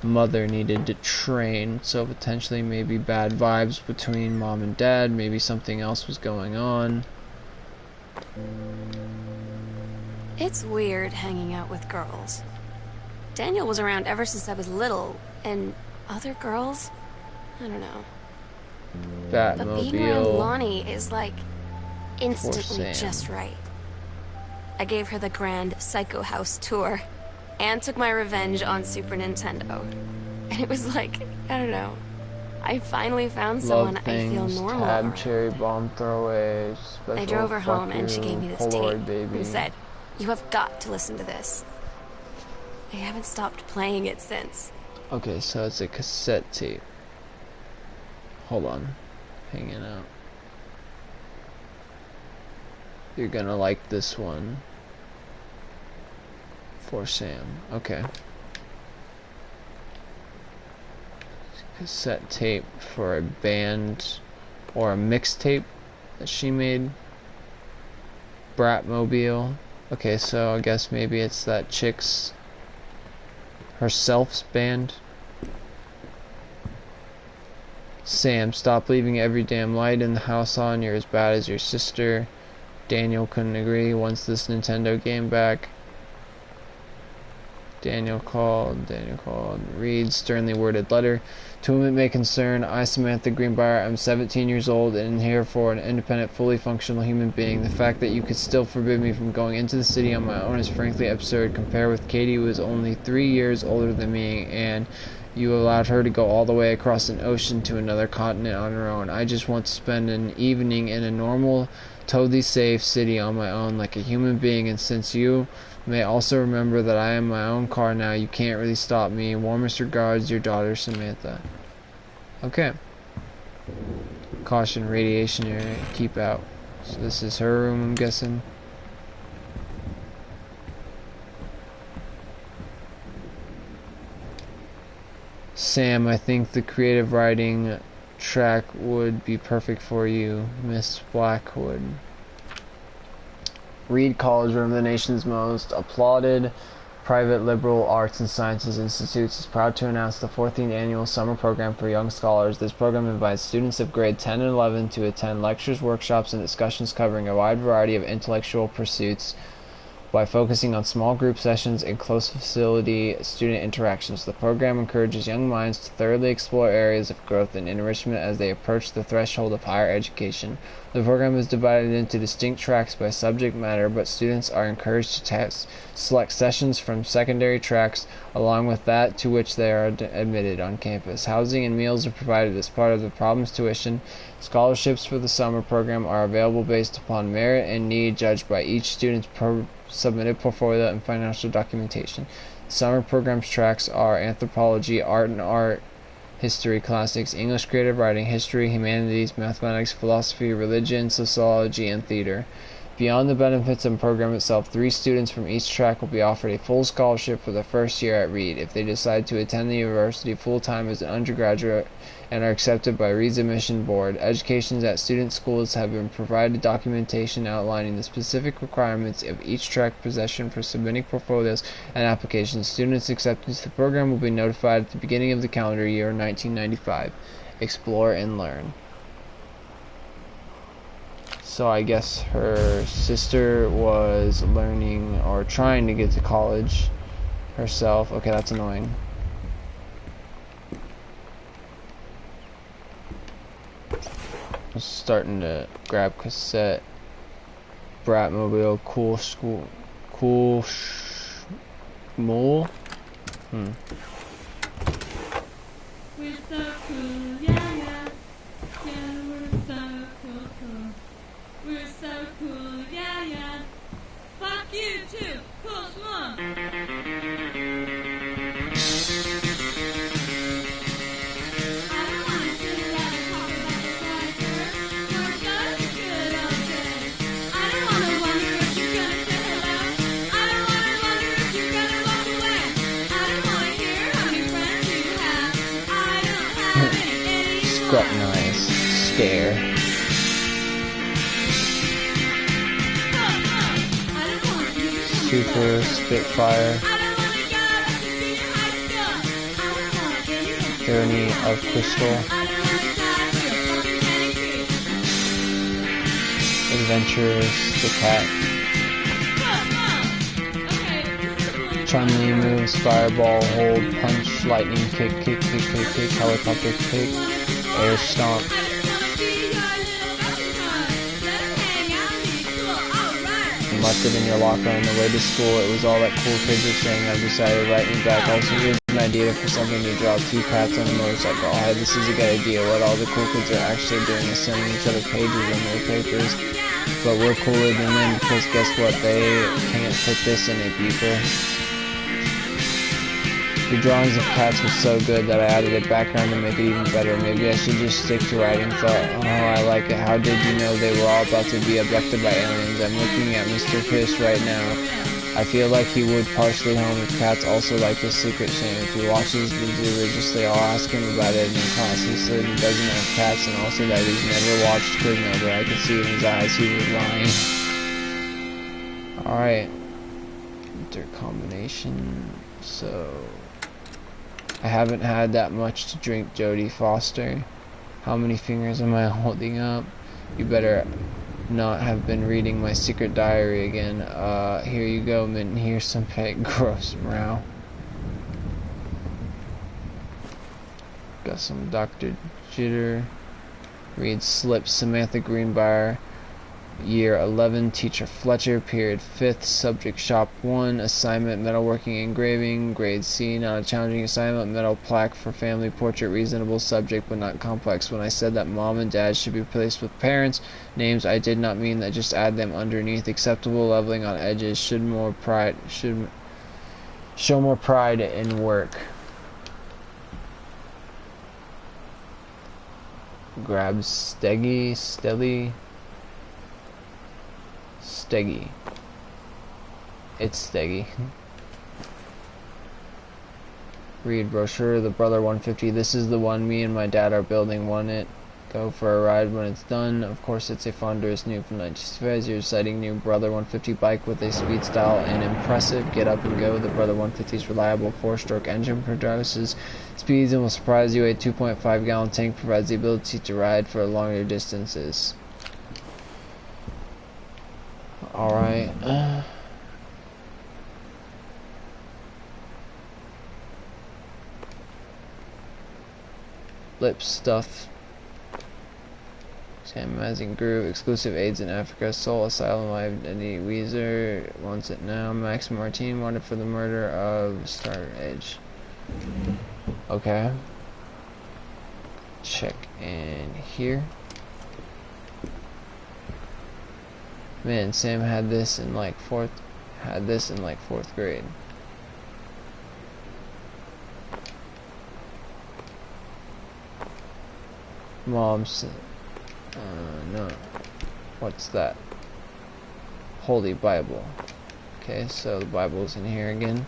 mother needed to train, so potentially maybe bad vibes between mom and dad, maybe something else was going on. It's weird hanging out with girls. Daniel was around ever since I was little, and other girls? I don't know. But being around Batmobile Lonnie is like for instantly Sam. just right. I gave her the grand Psycho House tour and took my revenge on Super Nintendo. And it was like, I don't know, I finally found someone Love I feel things, normal tab, around. cherry bomb throwaways, special I drove her fuck home and she you, gave me this Polaroid tape baby. and said, "You have got to listen to this." I haven't stopped playing it since. Okay, so it's a cassette tape. Hold on. Hanging out. You're gonna like this one. For Sam. Okay. Cassette tape for a band or a mixtape that she made. Bratmobile. Okay, so I guess maybe it's that chick's herself's band. Sam, stop leaving every damn light in the house on. You're as bad as your sister. Daniel couldn't agree. Wants this Nintendo game back. Daniel called. Read sternly worded letter. To whom it may concern, I, Samantha Greenbrier, am 17 years old and herefore an independent, fully functional human being. The fact that you could still forbid me from going into the city on my own is frankly absurd. Compared with Katie, who is only 3 years older than me, and you allowed her to go all the way across an ocean to another continent on her own. I just want to spend an evening in a normal, totally safe city on my own like a human being, and since you may also remember that I am my own car now, you can't really stop me. Warmest regards, your daughter, Samantha. Okay. Caution, radiation area, keep out. So this is her room, I'm guessing. Sam, I think the creative writing track would be perfect for you, Miss Blackwood. Reed College, one of the nation's most applauded private liberal arts and sciences institutes, is proud to announce the 14th annual summer program for young scholars. This program invites students of grade 10 and 11 to attend lectures, workshops, and discussions covering a wide variety of intellectual pursuits by focusing on small group sessions and close facility student interactions. The program encourages young minds to thoroughly explore areas of growth and enrichment as they approach the threshold of higher education. The program is divided into distinct tracks by subject matter, but students are encouraged to select sessions from secondary tracks along with that to which they are admitted on campus. Housing and meals are provided as part of the program's tuition. Scholarships for the summer program are available based upon merit and need, judged by each student's submitted portfolio and financial documentation. Summer program's tracks are anthropology, art, history, classics, English creative writing, history, humanities, mathematics, philosophy, religion, sociology, and theater. Beyond the benefits of the program itself, 3 students from each track will be offered a full scholarship for their first year at Reed if they decide to attend the university full-time as an undergraduate and are accepted by Reed's admission board. Educations at student schools have been provided documentation outlining the specific requirements of each track possession for submitting portfolios and applications. Students accepted to the program will be notified at the beginning of the calendar year 1995. Explore and learn. So I guess her sister was learning or trying to get to college herself. Okay, that's annoying. I'm starting to grab cassette. Bratmobile, cool school, cool mole. We're so cool, yeah, yeah. Yeah, we're so cool. We're so cool, yeah, yeah. Fuck you too, cool schmuck. I don't wanna sit around and talk about the writers. We're just a good old day. I don't wanna wonder if you're gonna say hello. I don't wanna wonder if you're gonna walk away. I don't wanna hear how many friends you have. I don't have any anymore. Scrutinize, stare. Super Spitfire. Journey of Crystal. Adventures the Cat. Chun-Li moves, fireball, hold, punch, lightning, kick, helicopter kick, air stomp. Left it in your locker on the way to school. It was all that cool kids were saying. I decided to write me back. Also, here's an idea for something to draw 2 cats on a motorcycle. Hey, this is a good idea. What all the cool kids are actually doing is sending each other pages on their papers. But we're cooler than them because guess what? They can't put this in a beeper. The drawings of cats were so good that I added a background to make it even better. Maybe I should just stick to writing. Thought, oh, I like it. How did you know they were all about to be abducted by aliens? I'm looking at Mr. Fish right now. I feel like he would partially home if cats also like the secret shame. If he watches the zoo religiously, I'll ask him about it in class. He said he doesn't have cats and also that he's never watched Quizno, but I could see in his eyes he was lying. Alright. Enter combination. So I haven't had that much to drink, Jodie Foster. How many fingers am I holding up? You better not have been reading my secret diary again. Here you go, Minton. Here's some pet. Gross, meow. Got some Dr. Jitter. Read slip Samantha Greenbrier. Year 11, teacher Fletcher, period 5th, subject shop 1, assignment metalworking engraving, grade C, not a challenging assignment, metal plaque for family portrait, reasonable subject but not complex. When I said that mom and dad should be placed with parents' names, I did not mean that, just add them underneath, acceptable leveling on edges, should show more pride in work. Grab Steggy. It's Steggy. Read brochure, the Brother 150. This is the one me and my dad are building. Want it? Go for a ride when it's done. Of course, it's a Fonder's new from 1965. You're exciting new Brother 150 bike with a speed style and impressive get up and go. The Brother 150's reliable 4-stroke engine produces speeds and will surprise you. A 2.5 gallon tank provides the ability to ride for longer distances. Alright. Lip stuff. Sam Mazing Groove. Exclusive aids in Africa. Soul Asylum Live. Eddie Weezer wants it now. Max Martin wanted for the murder of Star Edge. Okay. Check in here. Man, Sam had this in like fourth grade. Mom's no. What's that? Holy Bible. Okay, so the Bible's in here again.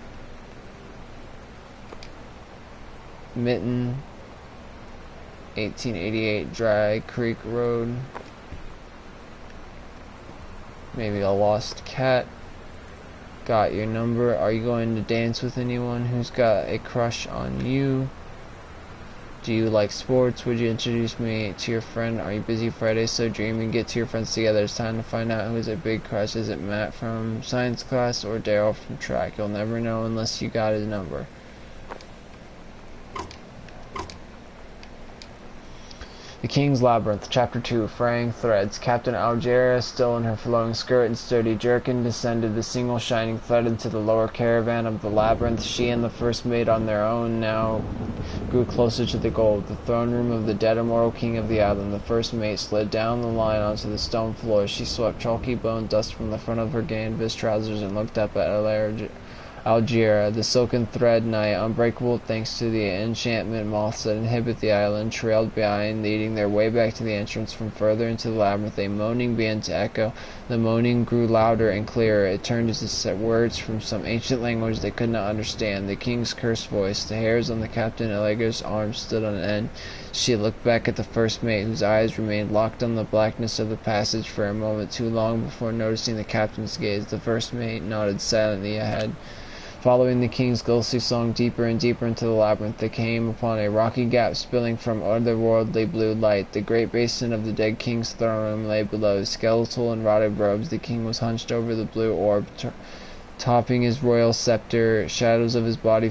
Mitten 1888 Dry Creek Road. Maybe a lost cat. Got your number. Are you going to dance with anyone who's got a crush on you? Do you like sports? Would you introduce me to your friend? Are you busy Friday? So dreamy. Get to your friends together. It's time to find out who's a big crush. Is it Matt from science class or Daryl from track? You'll never know unless you got his number. The King's Labyrinth, Chapter 2, Fraying Threads. Captain Algera, still in her flowing skirt and sturdy jerkin, descended the single shining thread into the lower caravan of the labyrinth. She and the first mate on their own now grew closer to the goal, the throne room of the dead immortal king of the island. The first mate slid down the line onto the stone floor. She swept chalky bone dust from the front of her canvas trousers and looked up at Algera, the silken thread knight, unbreakable thanks to the enchantment moths that inhabit the island, trailed behind, leading their way back to the entrance from further into the labyrinth. A moaning began to echo. The moaning grew louder and clearer. It turned into words from some ancient language they could not understand. The king's cursed voice. The hairs on the Captain Allegra's arms stood on end. She looked back at the first mate, whose eyes remained locked on the blackness of the passage for a moment too long before noticing the captain's gaze. The first mate nodded silently ahead. Following the king's ghostly song deeper and deeper into the labyrinth, they came upon a rocky gap spilling from otherworldly blue light. The great basin of the dead king's throne room lay below. Skeletal and rotted robes, the king was hunched over the blue orb, topping his royal scepter. Shadows of his bony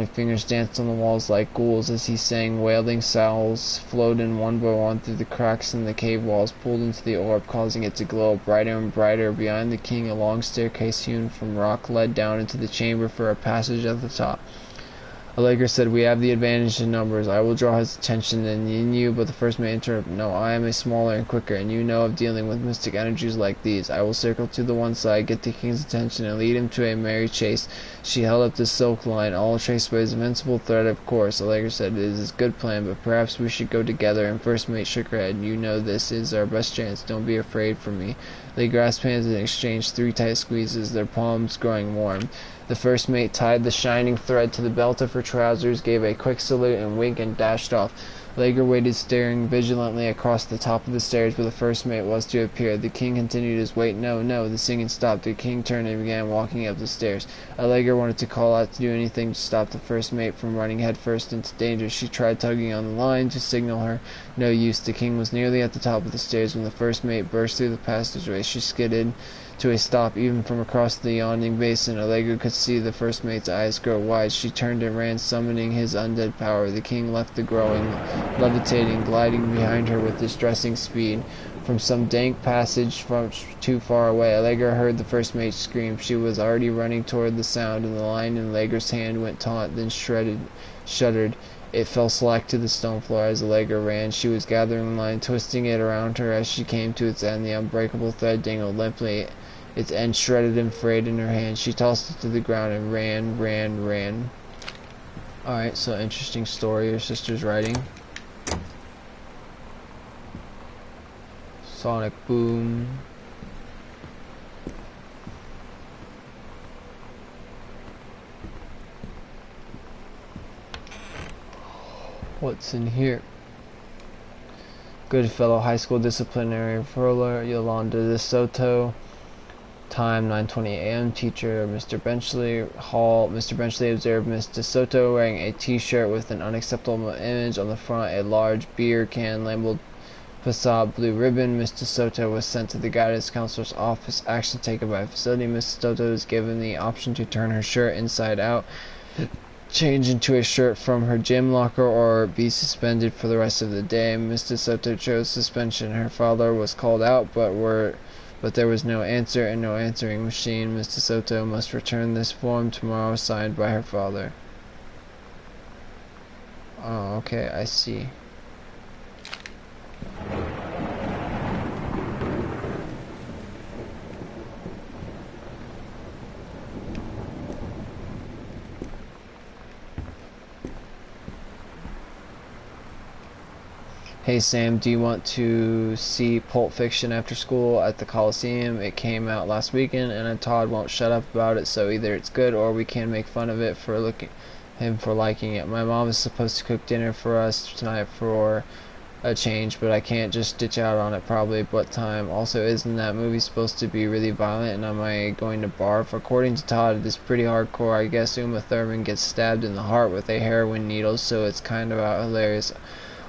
fingers danced on the walls like ghouls as he sang. Wailing souls flowed in one by one through the cracks in the cave walls, pulled into the orb, causing it to glow brighter and brighter. Behind the king, a long staircase hewn from rock led down into the chamber for a passage at the top. Allegra said, "We have the advantage in numbers. I will draw his attention, and you," but the first mate interrupted. "No, I am a smaller and quicker, and you know of dealing with mystic energies like these. I will circle to the one side, get the king's attention, and lead him to a merry chase." She held up the silk line, all traced by his invincible thread of course. Allegra said, "It is a good plan, but perhaps we should go together," and first mate shook her head. "You know this is our best chance. Don't be afraid for me." They grasped hands and exchanged 3 tight squeezes, their palms growing warm. The first mate tied the shining thread to the belt of her trousers, gave a quick salute and wink, and dashed off. Allegra waited, staring vigilantly across the top of the stairs where the first mate was to appear. The king continued his wait. No, no, the singing stopped. The king turned and began walking up the stairs. Allegra wanted to call out to do anything to stop the first mate from running headfirst into danger. She tried tugging on the line to signal her. No use. The king was nearly at the top of the stairs when the first mate burst through the passageway. She skidded to a stop. Even from across the yawning basin, Allegra could see the first mate's eyes grow wide. She turned and ran, summoning his undead power. The king left the growing, levitating, gliding behind her with distressing speed. From some dank passage from too far away, Allegra heard the first mate scream. She was already running toward the sound, and the line in Allegra's hand went taut, then shuddered. It fell slack to the stone floor as Allegra ran. She was gathering line, twisting it around her as she came to its end. The unbreakable thread dangled limply, its end shredded and frayed in her hand. She tossed it to the ground and ran. Alright, so interesting story your sister's writing. Sonic Boom. What's in here? Goodfellow High School Disciplinary Roller Yolanda De Soto. Time 9:20 a.m. Teacher Mr. Benchley. Hall. Mr. Benchley observed Miss De Soto wearing a t-shirt with an unacceptable image on the front, a large beer can labeled Passat blue ribbon. Miss De Soto was sent to the guidance counselor's office. Action taken by facility. Miss De Soto was given the option to turn her shirt inside out, change into a shirt from her gym locker, or be suspended for the rest of the day. Miss De Soto chose suspension. Her father was called out, but there was no answer and no answering machine. Miss De Soto must return this form tomorrow, signed by her father. Oh, okay, I see. Hey Sam, do you want to see Pulp Fiction after school at the Coliseum? It came out last weekend and Todd won't shut up about it, so either it's good or we can make fun of it for him for liking it. My mom is supposed to cook dinner for us tonight for a change, but I can't just ditch out on it probably. What time? Also, isn't that movie supposed to be really violent, and am I going to barf? According to Todd, it is pretty hardcore. I guess Uma Thurman gets stabbed in the heart with a heroin needle, so it's kind of hilarious.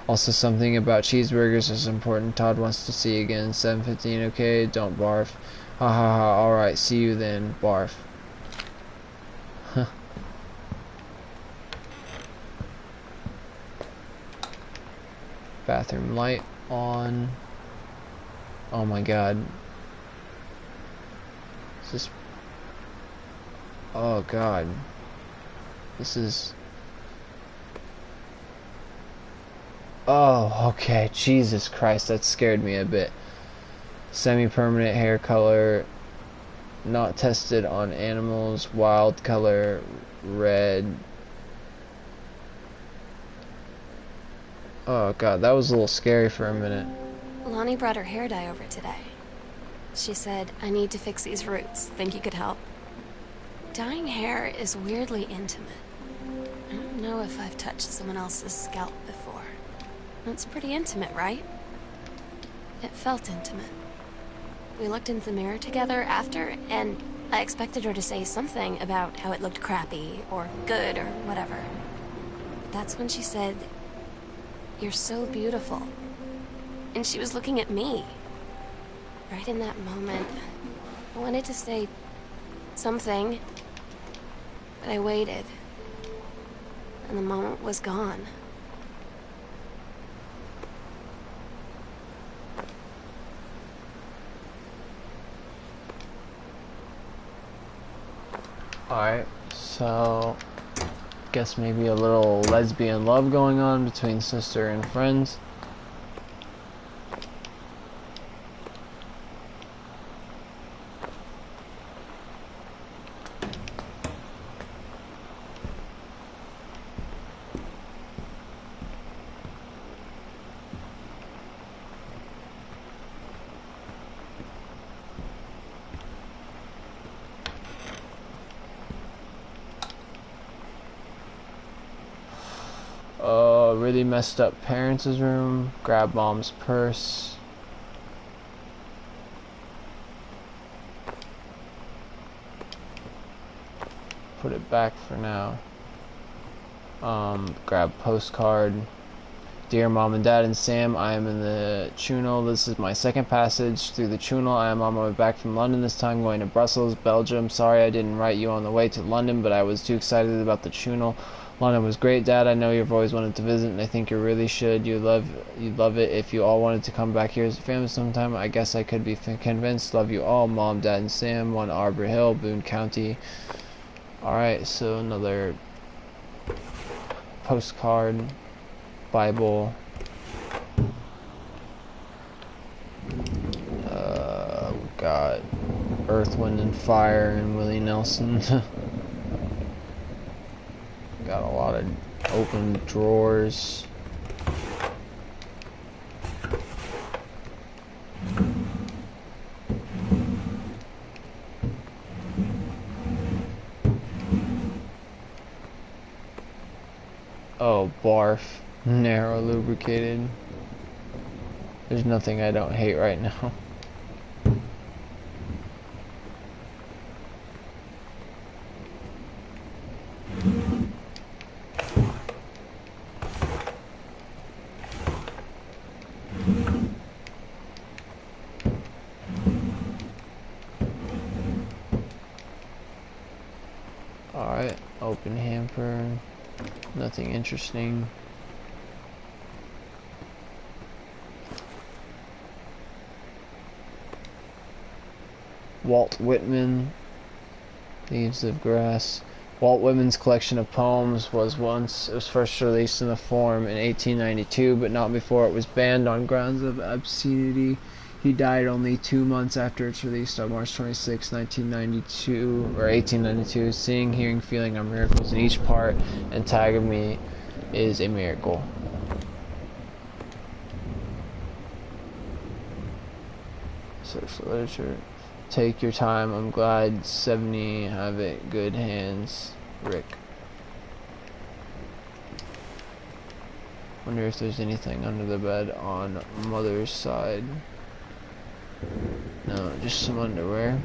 Also, something about cheeseburgers is important. Todd wants to see again. 7:15. Okay, don't barf. Ha ha ha. Alright, see you then. Barf. Huh. Bathroom light on. Oh my god. Is this... Oh god. This is... Oh, okay. Jesus Christ, that scared me a bit. Semi-permanent hair color, not tested on animals. Wild color, red. Oh god, that was a little scary for a minute. Lonnie brought her hair dye over today. She said, I need to fix these roots. Think you could help? Dyeing hair is weirdly intimate. I don't know if I've touched someone else's scalp before. It's pretty intimate, right? It felt intimate. We looked in the mirror together after, and I expected her to say something about how it looked crappy, or good, or whatever. But that's when she said, "You're so beautiful." And she was looking at me. Right in that moment, I wanted to say something, but I waited. And the moment was gone. Alright, so guess maybe a little lesbian love going on between sister and friends. Really messed up parents' room. Grab mom's purse. Put it back for now. Grab postcard. Dear Mom and Dad and Sam, I am in the Channel. This is my second passage through the Channel. I am on my way back from London, this time going to Brussels, Belgium. Sorry I didn't write you on the way to London, but I was too excited about the Channel. London was great, Dad. I know you've always wanted to visit, and I think you really should. You'd love it if you all wanted to come back here as a family sometime. I guess I could be convinced. Love you all, Mom, Dad, and Sam. 1 Arbor Hill, Boone County. Alright, so another postcard, Bible. We got Earth, Wind, and Fire and Willie Nelson. Got a lot of open drawers. Oh, barf. Narrow lubricated. There's nothing I don't hate right now. Alright, open hamper. Nothing interesting. Walt Whitman, Leaves of Grass. Walt Whitman's collection of poems was first released in the form in 1892, but not before it was banned on grounds of obscenity. He died only 2 months after its release on March 26, 1992, or 1892. Seeing, hearing, feeling are miracles, and each part and tag of me is a miracle. Search for literature. Take your time. I'm glad 70 have it. Good hands, Rick. Wonder if there's anything under the bed on Mother's side. No, just some underwear.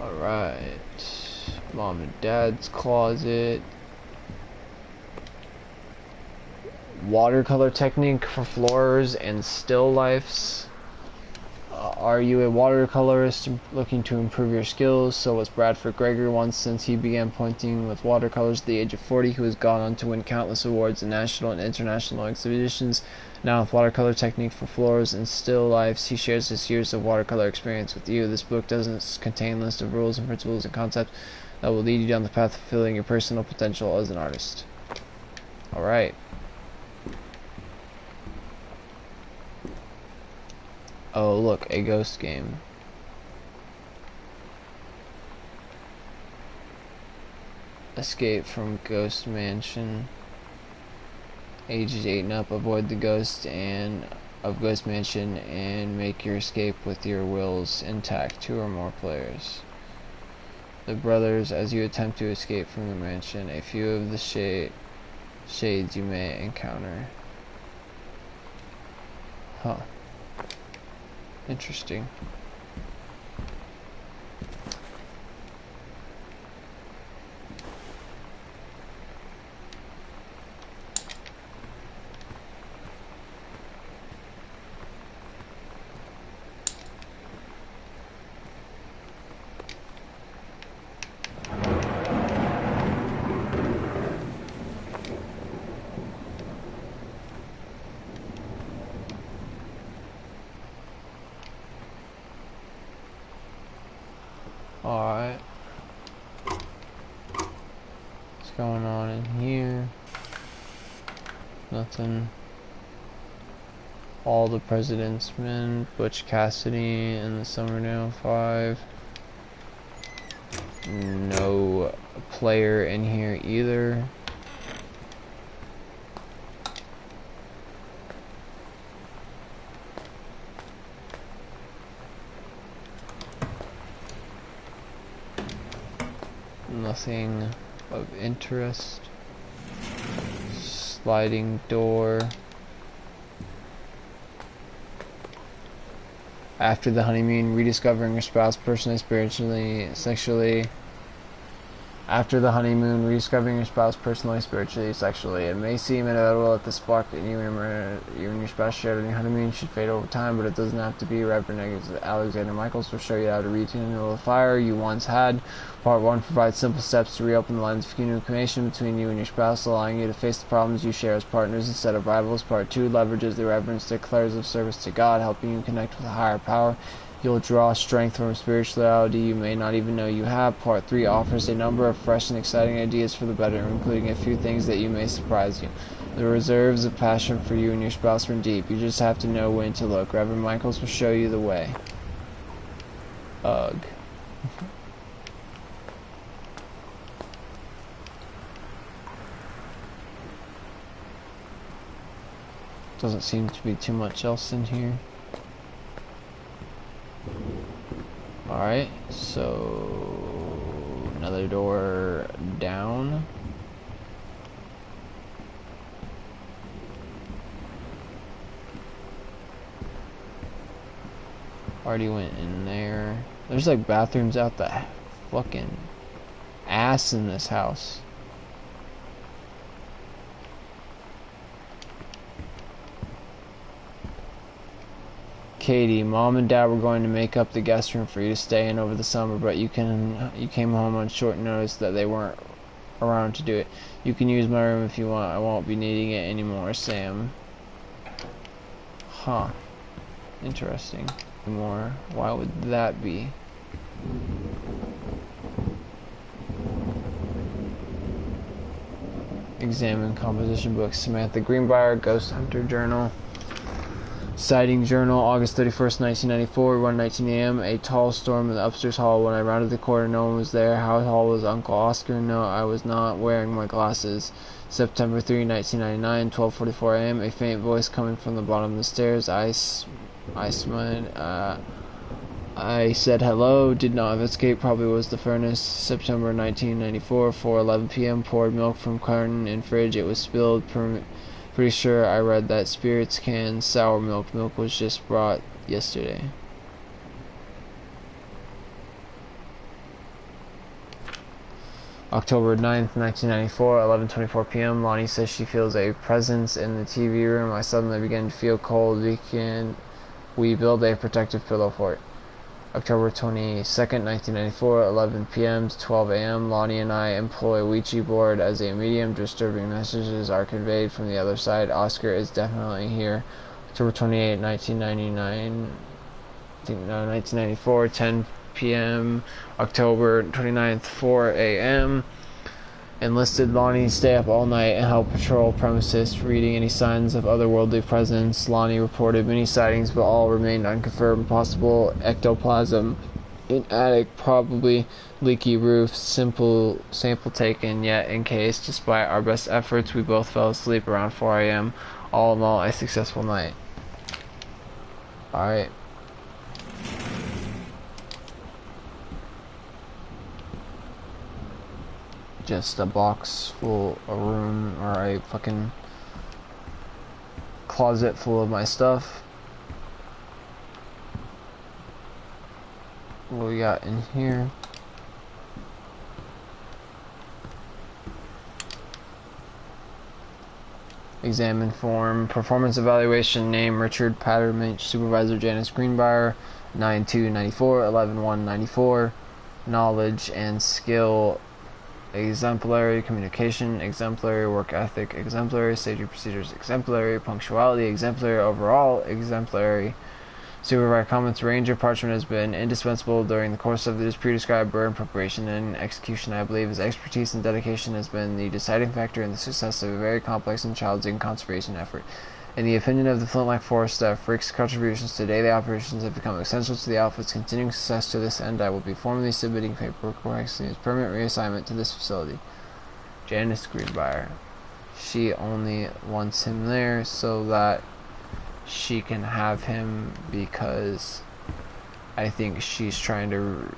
Alright. Mom and Dad's closet. Watercolor technique for floors and still lifes. Are you a watercolorist looking to improve your skills? So was Bradford Gregory once, since he began painting with watercolors at the age of 40. He has gone on to win countless awards in national and international exhibitions. Now with watercolor technique for floors and still lifes, he shares his years of watercolor experience with you. This book doesn't contain a list of rules and principles and concepts that will lead you down the path of fulfilling your personal potential as an artist. Alright. Oh, look, a ghost game. Escape from Ghost Mansion. Ages 8 and up, avoid the ghost of Ghost Mansion and make your escape with your wills intact. 2 or more players. The brothers, as you attempt to escape from the mansion, a few of the shades you may encounter. Huh. Interesting. Alright. What's going on in here? Nothing. All the President's Men, Butch Cassidy and the Summerdale 5. No player in here either. Nothing of interest. Sliding door. After the honeymoon, rediscovering your spouse personally, spiritually, sexually. After the honeymoon, rediscovering your spouse personally, spiritually, sexually. It may seem inevitable that the spark that you and your spouse shared on your honeymoon should fade over time, but it doesn't have to be. Reverend Alexander Michaels will show you how to rekindle the fire you once had. Part 1 provides simple steps to reopen the lines of communication between you and your spouse, allowing you to face the problems you share as partners instead of rivals. Part 2 leverages the reverence declares of service to God, helping you connect with a higher power. You'll draw strength from spirituality you may not even know you have. Part 3 offers a number of fresh and exciting ideas for the better, including a few things that you may surprise you. The reserves of passion for you and your spouse run deep. You just have to know when to look. Reverend Michaels will show you the way. Ugh. Doesn't seem to be too much else in here. Alright, so another door down. Already went in there. There's like bathrooms out the fucking ass in this house. Katie, Mom and Dad were going to make up the guest room for you to stay in over the summer, but you came home on short notice that they weren't around to do it. You can use my room if you want. I won't be needing it anymore, Sam. Huh. Interesting. More. Why would that be? Examine composition books. Samantha Greenbrier, Ghost Hunter Journal. Sighting Journal, August 31st, 1994, 1:19 a.m. A tall storm in the upstairs hall. When I rounded the corner, no one was there. How tall was Uncle Oscar? No, I was not wearing my glasses. September 3, 1999, 12:44 a.m. A faint voice coming from the bottom of the stairs. I smiled. I said hello. Did not have escaped. Probably was the furnace. September 1994, 4:11 p.m. Poured milk from carton in fridge. It was spilled. Pretty sure I read that spirits can sour milk. Milk was just brought yesterday. October 9th, 1994, 11:24 p.m. Lonnie says she feels a presence in the TV room. I suddenly begin to feel cold. We build a protective pillow for it. October 22nd, 1994, 11 p.m. to 12 a.m. Lonnie and I employ a Ouija board as a medium. Disturbing messages are conveyed from the other side. Oscar is definitely here. October 28, 1994, 10 p.m. October 29th, 4 a.m. Enlisted Lonnie stay up all night and help patrol premises, reading any signs of otherworldly presence. Lonnie reported many sightings, but all remained unconfirmed. Possible ectoplasm in attic, probably leaky roof. Simple sample taken, yet in case. Despite our best efforts, we both fell asleep around 4 a.m. All in all, a successful night. Alright. Just a box full, a room, or a fucking closet full of my stuff. What we got in here? Examine form. Performance evaluation. Name Richard Patterminch. Supervisor Janice Greenbrier. 9/2/94, 11/1/94. Knowledge and skill. Exemplary. Communication exemplary. Work ethic exemplary. Safety procedures exemplary. Punctuality exemplary. Overall exemplary. Supervisor comments. Range of parchment has been indispensable during the course of this pre-described burn preparation and execution. I believe his expertise and dedication has been the deciding factor in the success of a very complex and challenging conservation effort. In the opinion of the Flintlock Forest staff, Frick's contributions to daily operations have become essential to the outfit's continuing success. To this end, I will be formally submitting paperwork requesting his permanent reassignment to this facility. Janice Greenbrier. She only wants him there so that she can have him because I think she's trying to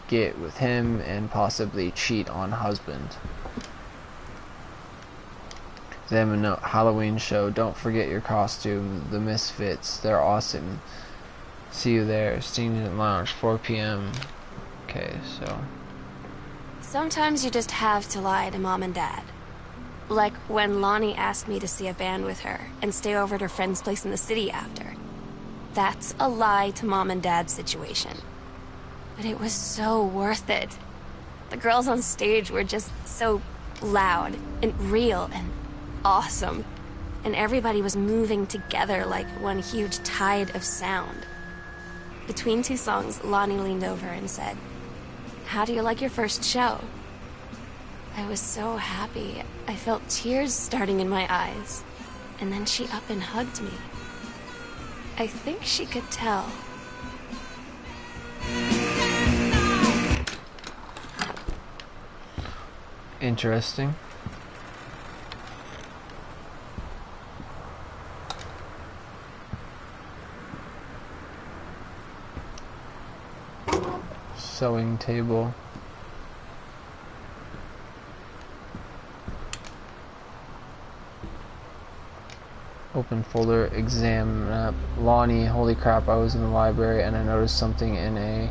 get with him and possibly cheat on husband. They have a note. Halloween show. Don't forget your costume. The Misfits. They're awesome. See you there. Student Lounge, 4 p.m. Okay, so. Sometimes you just have to lie to Mom and Dad. Like when Lonnie asked me to see a band with her and stay over at her friend's place in the city after. That's a lie to Mom and Dad situation. But it was so worth it. The girls on stage were just so loud and real and awesome. And everybody was moving together like one huge tide of sound. Between two songs, Lonnie leaned over and said, "How do you like your first show?" I was so happy. I felt tears starting in my eyes. And then she up and hugged me. I think she could tell. Interesting. Sewing table. Open folder, exam map. Lonnie, holy crap, I was in the library and I noticed something in a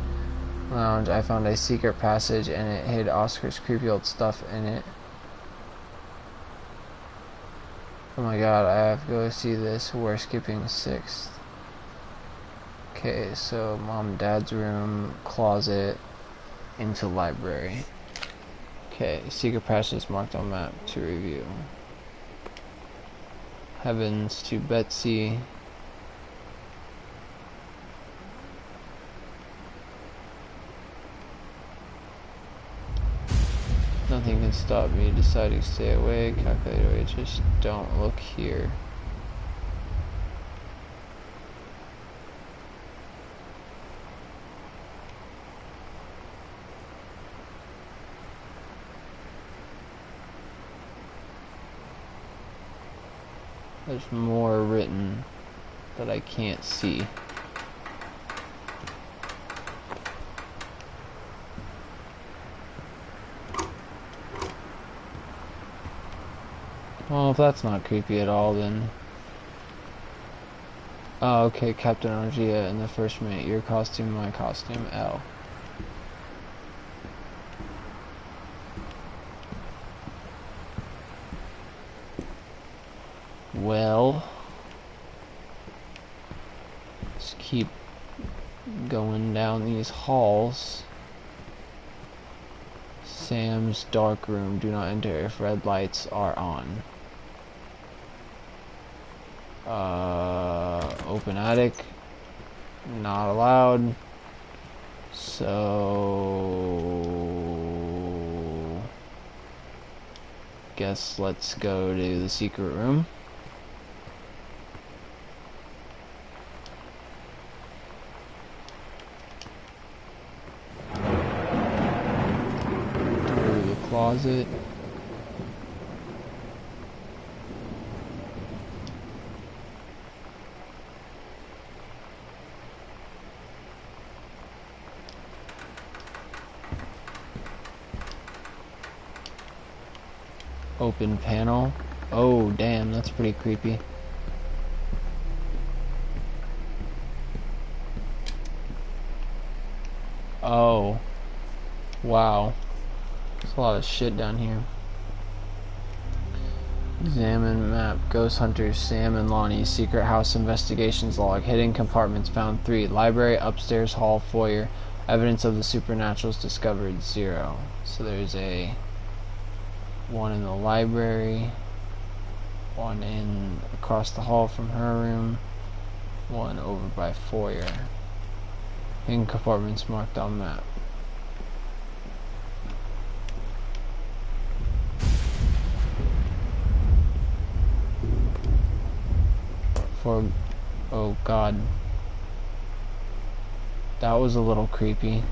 lounge. I found a secret passage and it hid Oscar's creepy old stuff in it. Oh my god, I have to go see this. We're skipping 6th. Okay, so mom and dad's room, closet, into library. Okay, secret passage marked on map to review. Heavens to Betsy. Nothing can stop me deciding to stay away. Calculator, just don't look here. There's more written that I can't see. Well, if that's not creepy at all, then... Oh, okay, Captain Argia in the first minute. Your costume, my costume, L. Well... Let's keep going down these halls. Sam's dark room. Do not enter if red lights are on. Open attic. Not allowed. So... Guess let's go to the secret room. Closet. Open panel. Oh, damn, that's pretty creepy. Oh. Wow. There's a lot of shit down here. Examine map. Ghost Hunters, Sam and Lonnie. Secret house investigations log. Hidden compartments found 3. Library, upstairs, hall, foyer. Evidence of the supernaturals discovered 0. So there's a one in the library, one in across the hall from her room, one over by foyer. Hidden compartments marked on map. Oh god, that was a little creepy.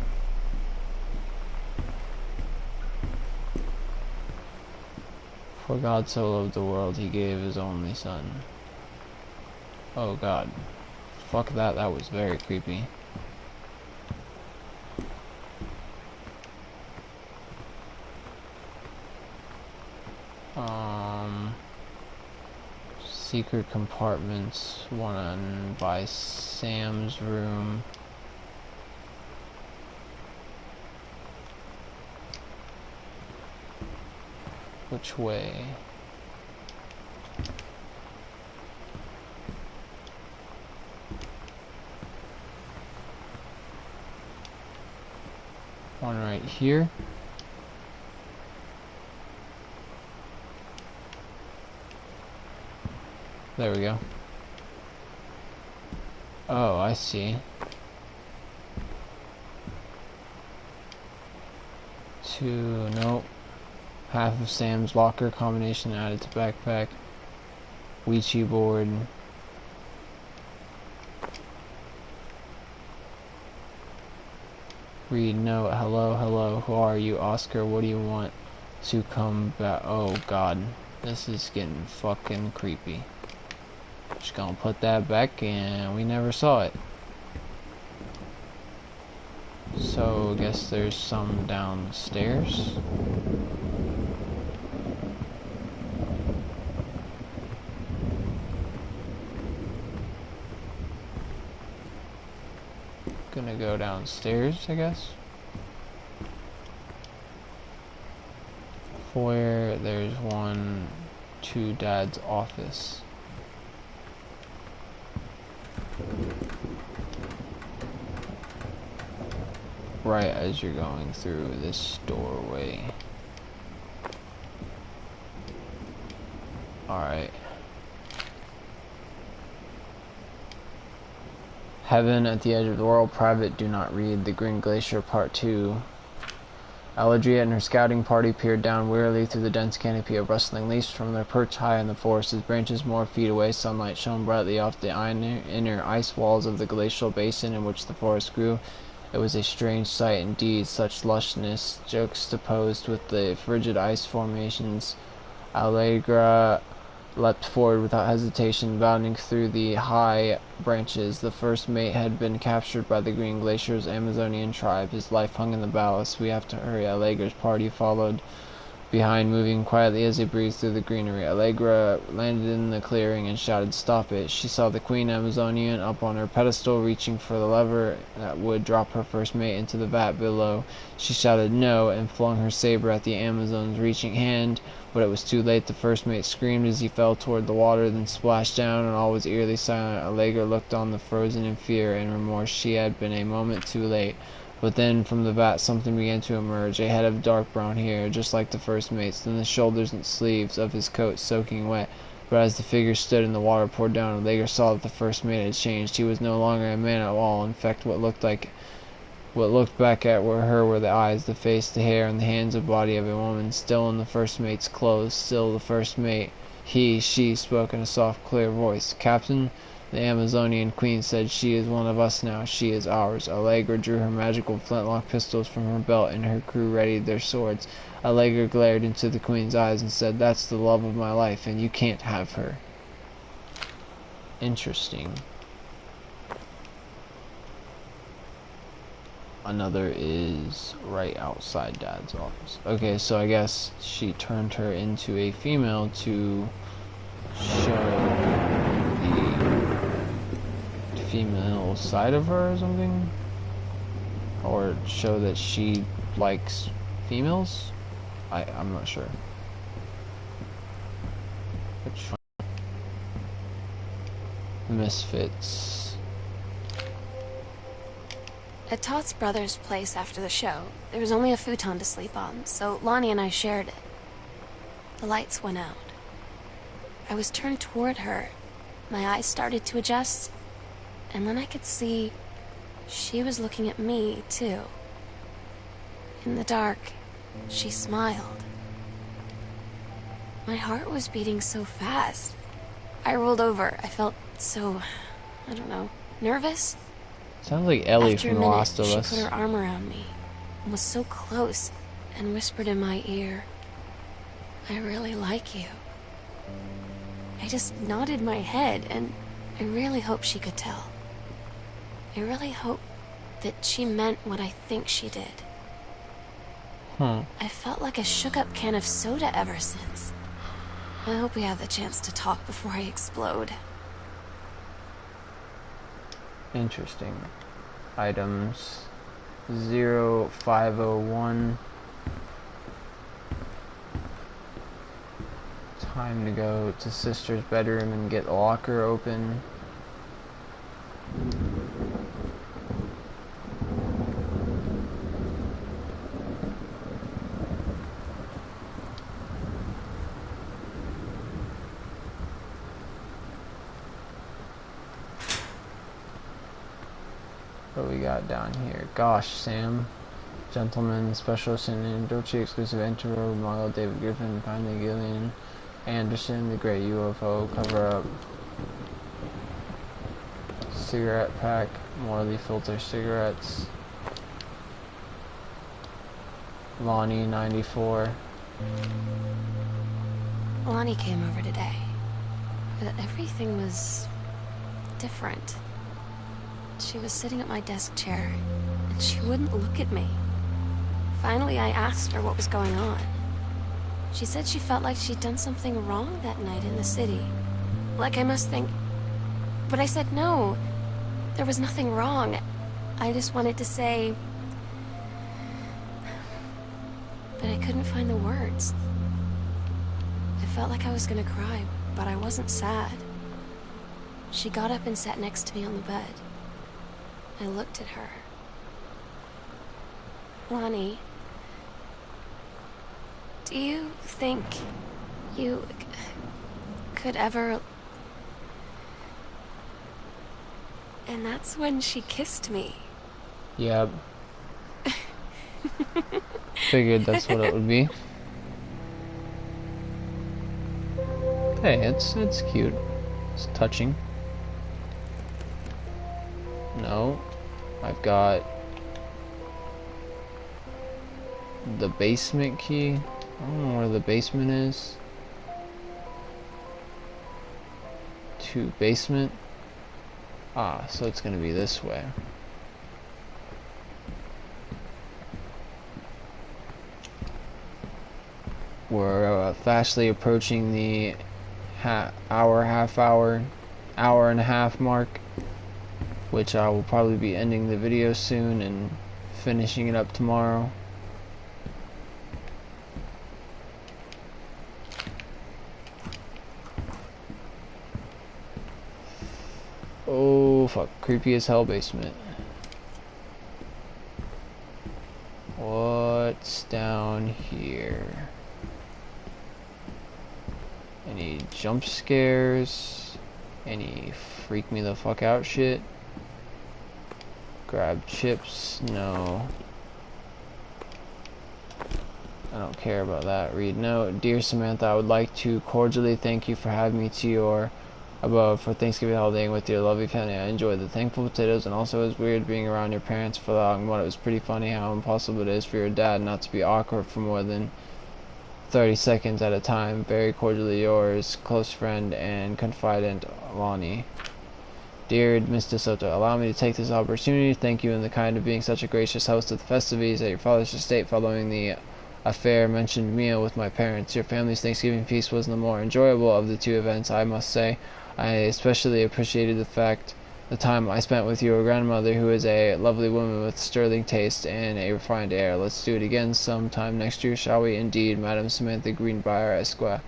For God so loved the world, he gave his only son. Oh god, fuck that, that was very creepy. Secret compartments. One by Sam's room. Which way? One right here. There we go. Oh, I see. Two, nope. Half of Sam's locker combination added to backpack. Ouija board. Read note. Hello, hello. Who are you? Oscar, what do you want to come back? Oh, God. This is getting fucking creepy. Just gonna put that back and we never saw it. So, I guess there's some downstairs. Gonna go downstairs, I guess. Foyer, there's one to Dad's office. Right as you're going through this doorway. Alright. Heaven at the edge of the world. Private, do not read. The Green Glacier, Part 2. Aladria and her scouting party peered down wearily through the dense canopy of rustling leaves from their perch high in the forest. As branches more feet away, sunlight shone brightly off the inner ice walls of the glacial basin in which the forest grew. It was a strange sight indeed, such lushness juxtaposed with the frigid ice formations. Allegra leapt forward without hesitation, bounding through the high branches. The first mate had been captured by the Green Glacier's Amazonian tribe. His life hung in the balance. We have to hurry. Allegra's party followed behind, moving quietly as they breezed through the greenery. Allegra landed in the clearing and shouted, "Stop it!" She saw the Queen Amazonian up on her pedestal, reaching for the lever that would drop her first mate into the vat below. She shouted, "No!" and flung her saber at the Amazon's reaching hand, but it was too late. The first mate screamed as he fell toward the water, then splashed down, and all was eerily silent. Allegra looked on the frozen in fear and remorse. She had been a moment too late. But then from the vat something began to emerge, a head of dark brown hair, just like the first mate's, then the shoulders and sleeves of his coat soaking wet. But as the figure stood and the water poured down, Allegra saw that the first mate had changed. He was no longer a man at all. In fact, what looked back at her were the eyes, the face, the hair, and the hands and body of a woman, still in the first mate's clothes, still the first mate. She spoke in a soft, clear voice. "Captain," the Amazonian queen said, "she is one of us now. She is ours." Allegra drew her magical flintlock pistols from her belt, and her crew readied their swords. Allegra glared into the queen's eyes and said, "That's the love of my life, and you can't have her." Interesting. Another is right outside Dad's office. Okay, so I guess she turned her into a female to show the female side of her or something? Or show that she likes females? I'm not sure. Which one? Misfits. At Todd's brother's place after the show, there was only a futon to sleep on, so Lonnie and I shared it. The lights went out. I was turned toward her. My eyes started to adjust, and then I could see she was looking at me, too. In the dark, she smiled. My heart was beating so fast. I rolled over. I felt so, I don't know, nervous. Sounds like Ellie After from a The minute, Last of she Us. put her arm around me and was so close and whispered in my ear, "I really like you." I just nodded my head, and I really hope she could tell. I really hope that she meant what I think she did. I felt like a shook-up can of soda ever since. I hope we have the chance to talk before I explode. Interesting. Items 0501. Time to go to sister's bedroom and get the locker open. What we got down here? Gosh, Sam. Gentleman, Special Assistant, Dolce Exclusive Intro, Model David Griffin, finally Gillian Anderson, The Great UFO Cover-Up. Cigarette pack, Morley Filter Cigarettes. Lonnie, 94. Lonnie came over today, but everything was different. She was sitting at my desk chair, and she wouldn't look at me. Finally, I asked her what was going on. She said she felt like she'd done something wrong that night in the city. Like I must think... But I said no. There was nothing wrong. I just wanted to say... But I couldn't find the words. I felt like I was gonna cry, but I wasn't sad. She got up and sat next to me on the bed. I looked at her. Lonnie, do you think you could ever... And that's when she kissed me. Yep. Figured that's what it would be. Hey, it's cute. It's touching. No. I've got the basement key. I don't know where the basement is. To basement. Ah, so it's gonna be this way. We're fastly approaching the hour and a half mark, which I will probably be ending the video soon and finishing it up tomorrow. Oh fuck, creepy as hell basement. What's down here? Any jump scares? Any freak me the fuck out shit? Grab chips? No. I don't care about that. Read note. Dear Samantha, I would like to cordially thank you for having me to your above for Thanksgiving holiday with your lovely family. I enjoyed the thankful potatoes, and also it was weird being around your parents for long, but it was pretty funny how impossible it is for your dad not to be awkward for more than 30 seconds at a time. Very cordially yours, close friend and confidant, Lonnie. Dear Mr. Soto, allow me to take this opportunity to thank you in the kind of being such a gracious host of the festivities at your father's estate following the aforementioned meal with my parents. Your family's Thanksgiving feast was the more enjoyable of the two events, I must say. I especially appreciated the time I spent with your grandmother, who is a lovely woman with sterling taste and a refined air. Let's do it again sometime next year, shall we? Indeed, Madam Samantha Greenbrier, Esquire.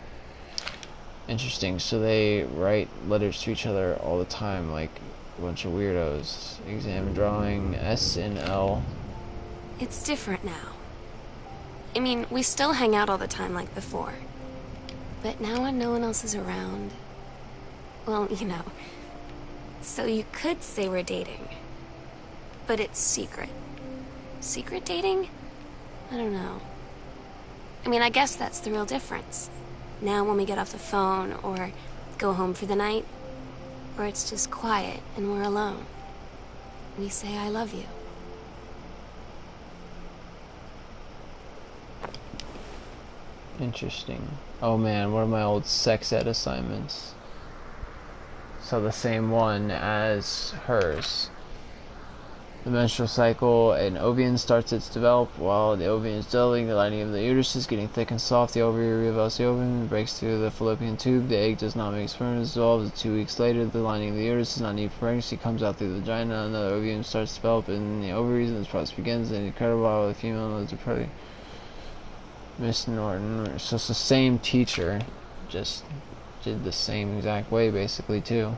Interesting. So they write letters to each other all the time, like a bunch of weirdos. Exam drawing, S and L. It's different now. I mean, we still hang out all the time like before. But now when no one else is around... Well, you know. So you could say we're dating. But it's secret. Secret dating? I don't know. I mean, I guess that's the real difference. Now when we get off the phone, or go home for the night, or it's just quiet and we're alone. We say I love you. Interesting. Oh man, one of my old sex ed assignments. So the same one as hers. The menstrual cycle, an ovum starts its develop. While the ovum is dilating, the lining of the uterus is getting thick and soft. The ovary reveals the ovum, breaks through the fallopian tube. The egg does not make sperm, dissolves. 2 weeks later, the lining of the uterus is not needed for pregnancy, comes out through the vagina. Another ovum starts to develop in the ovaries, and this process begins. An incredible while the female knows the predator. Miss Norton. So it's the same teacher, just did the same exact way, basically, too.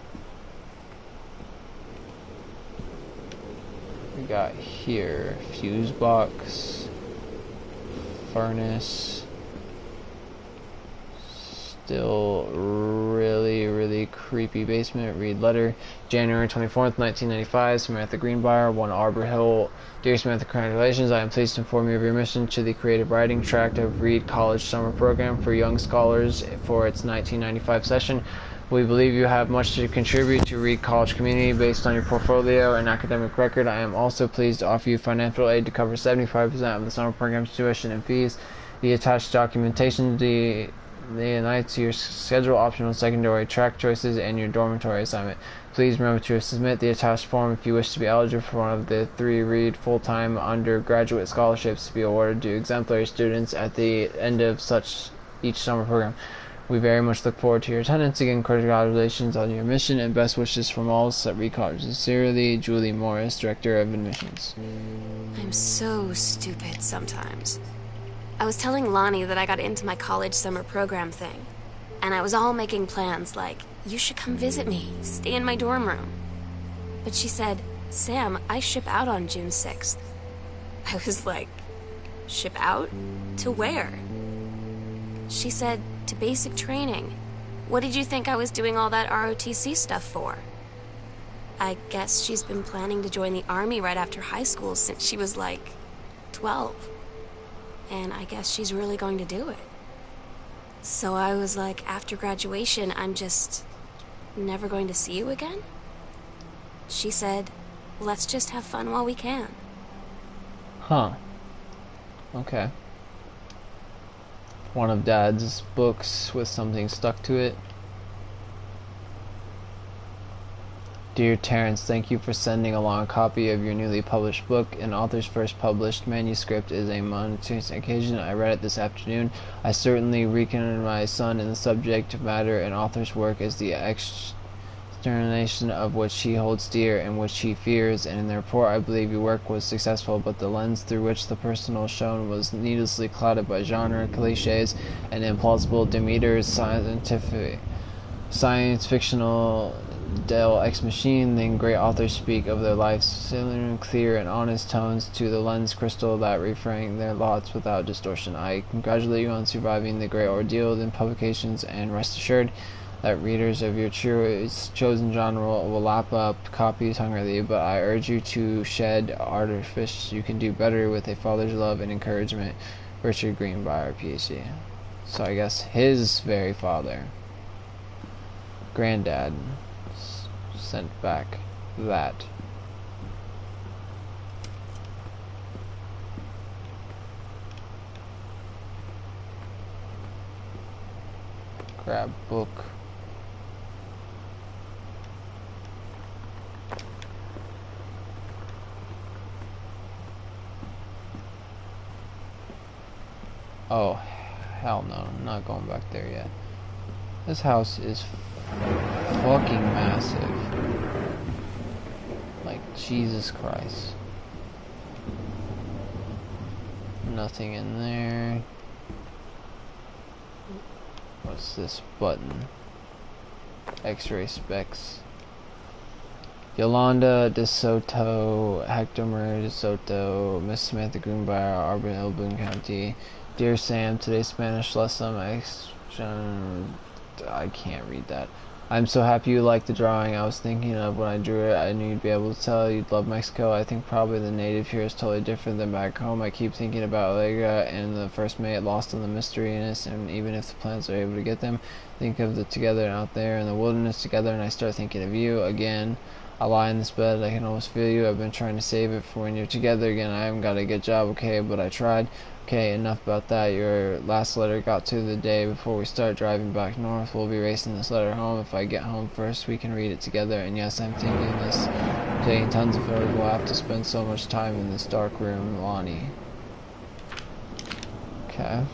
We got here fuse box, furnace, still really creepy basement. Read letter, January 24th, 1995, Samantha Greenbrier, 1 Arbor Hill. Dear Samantha, congratulations. I am pleased to inform you of your mission to the creative writing track of Reed College Summer Program for Young Scholars for its 1995 session. We believe you have much to contribute to Reed College community based on your portfolio and academic record. I am also pleased to offer you financial aid to cover 75% of the summer program's tuition and fees. The attached documentation unites your schedule, optional secondary track choices, and your dormitory assignment. Please remember to submit the attached form if you wish to be eligible for one of the 3 Reed full-time undergraduate scholarships to be awarded to exemplary students at the end of each summer program. We very much look forward to your attendance. Again, congratulations on your mission and best wishes from all of us at Reed College. Sincerely, Julie Morris, Director of Admissions. I'm so stupid sometimes. I was telling Lonnie that I got into my college summer program thing, and I was all making plans like, you should come visit me, stay in my dorm room. But she said, Sam, I ship out on June 6th. I was like, ship out? To where? She said, to basic training. What did you think I was doing all that ROTC stuff for? I guess she's been planning to join the army right after high school since she was like 12. And I guess she's really going to do it. So I was like, after graduation, I'm just never going to see you again? She said, let's just have fun while we can. Huh. Okay. One of Dad's books with something stuck to it. Dear Terrence, thank you for sending along a copy of your newly published book. An author's first published manuscript is a momentous occasion. I read it this afternoon. I certainly reckon my son in the subject matter and author's work as the externalization of which he holds dear and which he fears, and in the report I believe your work was successful, but the lens through which the personal shown was needlessly clouded by genre, cliches, and implausible demeanors, science fictional Del Ex Machine. Then great authors speak of their lives similar, clear, and honest tones to the lens crystal that reframe their lots without distortion. I congratulate you on surviving the great ordeal in publications, and rest assured that readers of your chosen genre will lap up copies hungrily, but I urge you to shed artifice. You can do better with a father's love and encouragement. Richard Greenbrier, PhD. So I guess his very father, granddad, sent back that. Grab book. Oh, hell no, I'm not going back there yet. This house is fucking massive. Like, Jesus Christ. Nothing in there. What's this button? X-ray specs. Yolanda De Soto, Hector Maria De Soto, Miss Samantha Greenbrier, Arbor Hill, Boone County. Dear Sam, today's Spanish lesson, I can't read that. I'm so happy you liked the drawing. I was thinking of when I drew it. I knew you'd be able to tell you'd love Mexico. I think probably the native here is totally different than back home. I keep thinking about Allegra and the first mate lost in the mystery-ness, and even if the plants are able to get them, think of the together out there in the wilderness together, and I start thinking of you again. I lie in this bed, I can almost feel you. I've been trying to save it for when you're together again. I haven't got a good job, okay, but I tried. Okay, enough about that. Your last letter got to the day before we start driving back north. We'll be racing this letter home. If I get home first, we can read it together. And yes, I'm thinking this Taking tons of photos, we'll have to spend so much time in this dark room, Lonnie. Okay.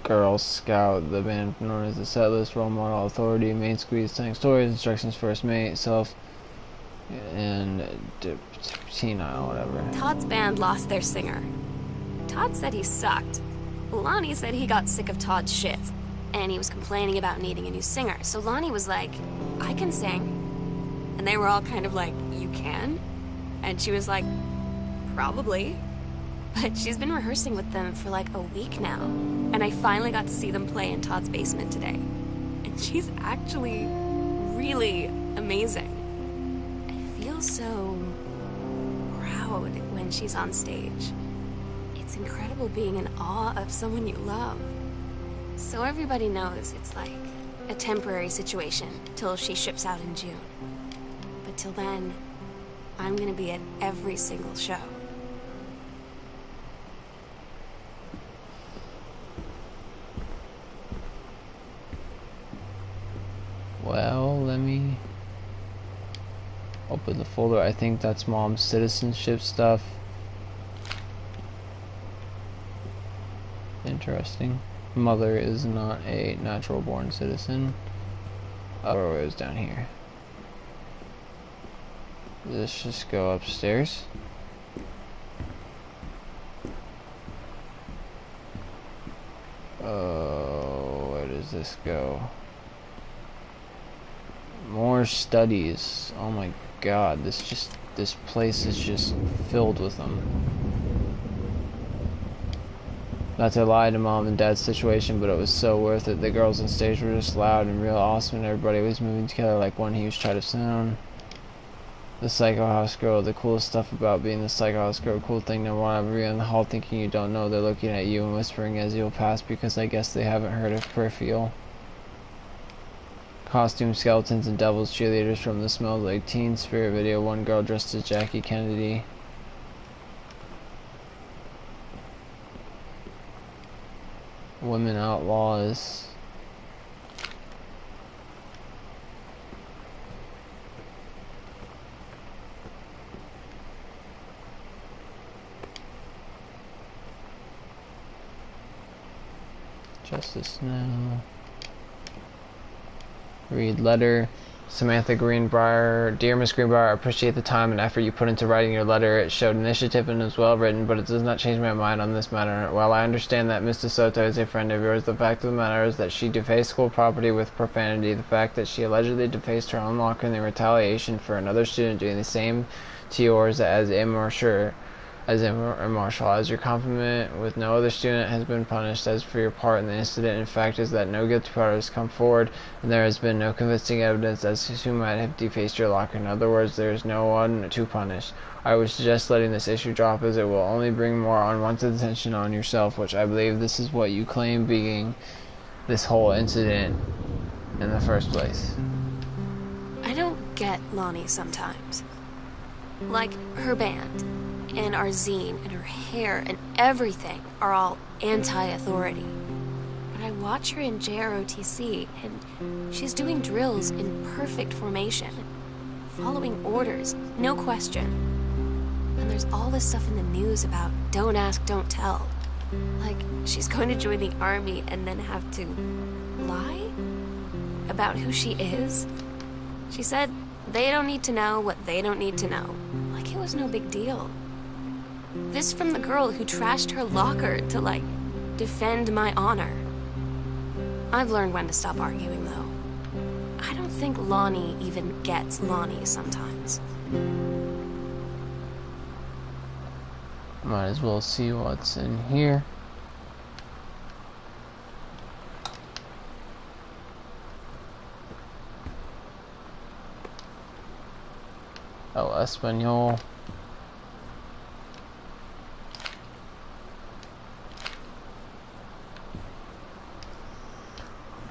Girl Scout, the band known as the Setlist, Role Model Authority, Main Squeeze, telling stories, instructions, first mate, self, and senile, whatever. Todd's band lost their singer. Todd said he sucked. Lonnie said he got sick of Todd's shit, and he was complaining about needing a new singer. So Lonnie was like, I can sing. And they were all kind of like, you can? And she was like, probably. But she's been rehearsing with them for like a week now. And I finally got to see them play in Todd's basement today. And she's actually really amazing. I feel so proud when she's on stage. It's incredible being in awe of someone you love. So everybody knows it's like a temporary situation till she ships out in June. But till then, I'm gonna be at every single show. Well, let me open the folder. I think that's Mom's citizenship stuff. Interesting. Mother is not a natural born citizen. Oh, it was down here. Let's just go upstairs. Oh, where does this go? More studies. Oh my god, this place is just filled with them. Not to lie to Mom and Dad's situation, but it was so worth it. The girls on stage were just loud and real awesome, and everybody was moving together like one huge tribe of sound. The Psycho House Girl, the coolest stuff about being the Psycho House Girl, cool thing number one, everyone in the hall thinking you don't know, they're looking at you and whispering as you'll pass because I guess they haven't heard of Peripheral. Costume skeletons and devils, cheerleaders from the Smells Like Teen Spirit video, one girl dressed as Jackie Kennedy. Women outlaws. Justice Now. Read letter. Samantha Greenbrier. Dear Miss Greenbrier, I appreciate the time and effort you put into writing your letter. It showed initiative and was well written, but it does not change my mind on this matter. While I understand that Miss DeSoto is a friend of yours, the fact of the matter is that she defaced school property with profanity. The fact that she allegedly defaced her own locker in the retaliation for another student doing the same to yours as immature. As impartial as your compliment with no other student has been punished as for your part in the incident. In fact is that no guilty party has come forward and there has been no convincing evidence as to who might have defaced your locker. In other words, there is no one to punish. I would suggest letting this issue drop as it will only bring more unwanted attention on yourself, which I believe this is what you claim being this whole incident in the first place. I don't get Lonnie sometimes. Like, her band, and our zine, and her hair, and everything are all anti-authority. But I watch her in JROTC, and she's doing drills in perfect formation, following orders, no question. And there's all this stuff in the news about don't ask, don't tell. Like, she's going to join the army and then have to lie about who she is. She said they don't need to know what they don't need to know. Like it was no big deal. This from the girl who trashed her locker to, like, defend my honor. I've learned when to stop arguing, though. I don't think Lonnie even gets Lonnie sometimes. Might as well see what's in here. Oh, Espanol.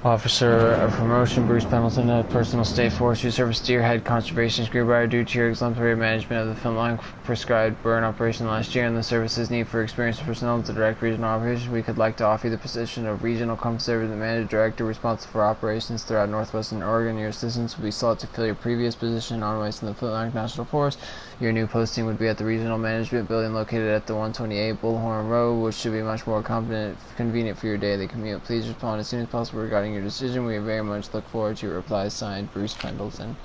Officer of Promotion, Bruce Pendleton, a personal state forestry service Deerhead Conservation Greenbrier, due to your exemplary management of the Flintlock prescribed burn operation last year and the service's need for experienced personnel to direct regional operations, we could like to offer you the position of Regional Conservative Manager Director responsible for operations throughout northwestern Oregon. Your assistance will be sought to fill your previous position on West in the Flintlock National Forest. Your new posting would be at the Regional Management Building located at the 128 Bullhorn Road, which should be much more convenient for your daily commute. Please respond as soon as possible regarding your decision. We very much look forward to your reply. Signed, Bruce Pendleton.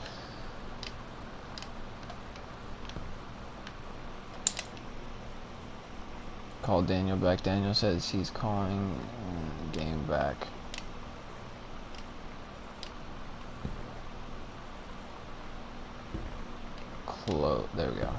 Call Daniel back. Daniel says he's calling game back. There we go.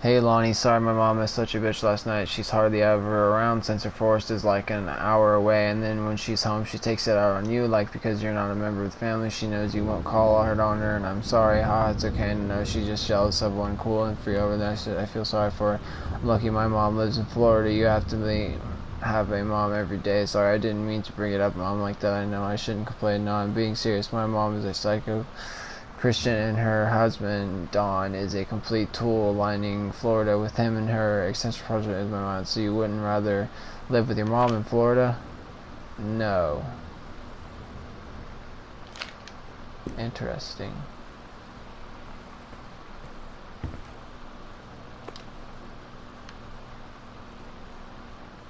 Hey Lonnie, sorry my mom is such a bitch last night. She's hardly ever around since her forest is like an hour away, and then when she's home she takes it out on you, like because you're not a member of the family. She knows you won't call hard on her, and I'm sorry. It's okay to know she's just jealous of one cool and free over there. I feel sorry for her. I'm lucky my mom lives in Florida. You have to have a mom every day. Sorry, I didn't mean to bring it up, Mom, like that. I know I shouldn't complain. No, I'm being serious. My mom is a psycho Christian, and her husband, Don, is a complete tool, aligning Florida with him and her extension project in my mind. So you wouldn't rather live with your mom in Florida? No. Interesting.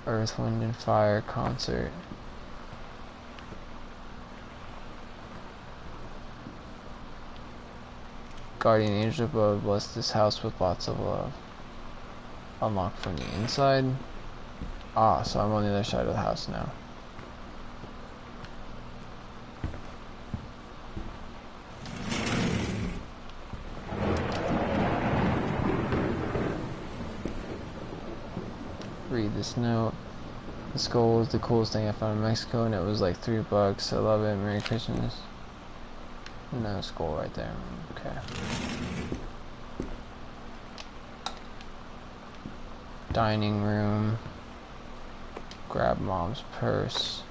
Earth, Wind, and Fire concert. Guardian angel above, bless this house with lots of love. Unlock from the inside. So I'm on the other side of the house now. Read this note. The skull was the coolest thing I found in Mexico, and it was like $3. I love it. Merry Christmas. No skull right there. Okay. Dining room. Grab mom's purse.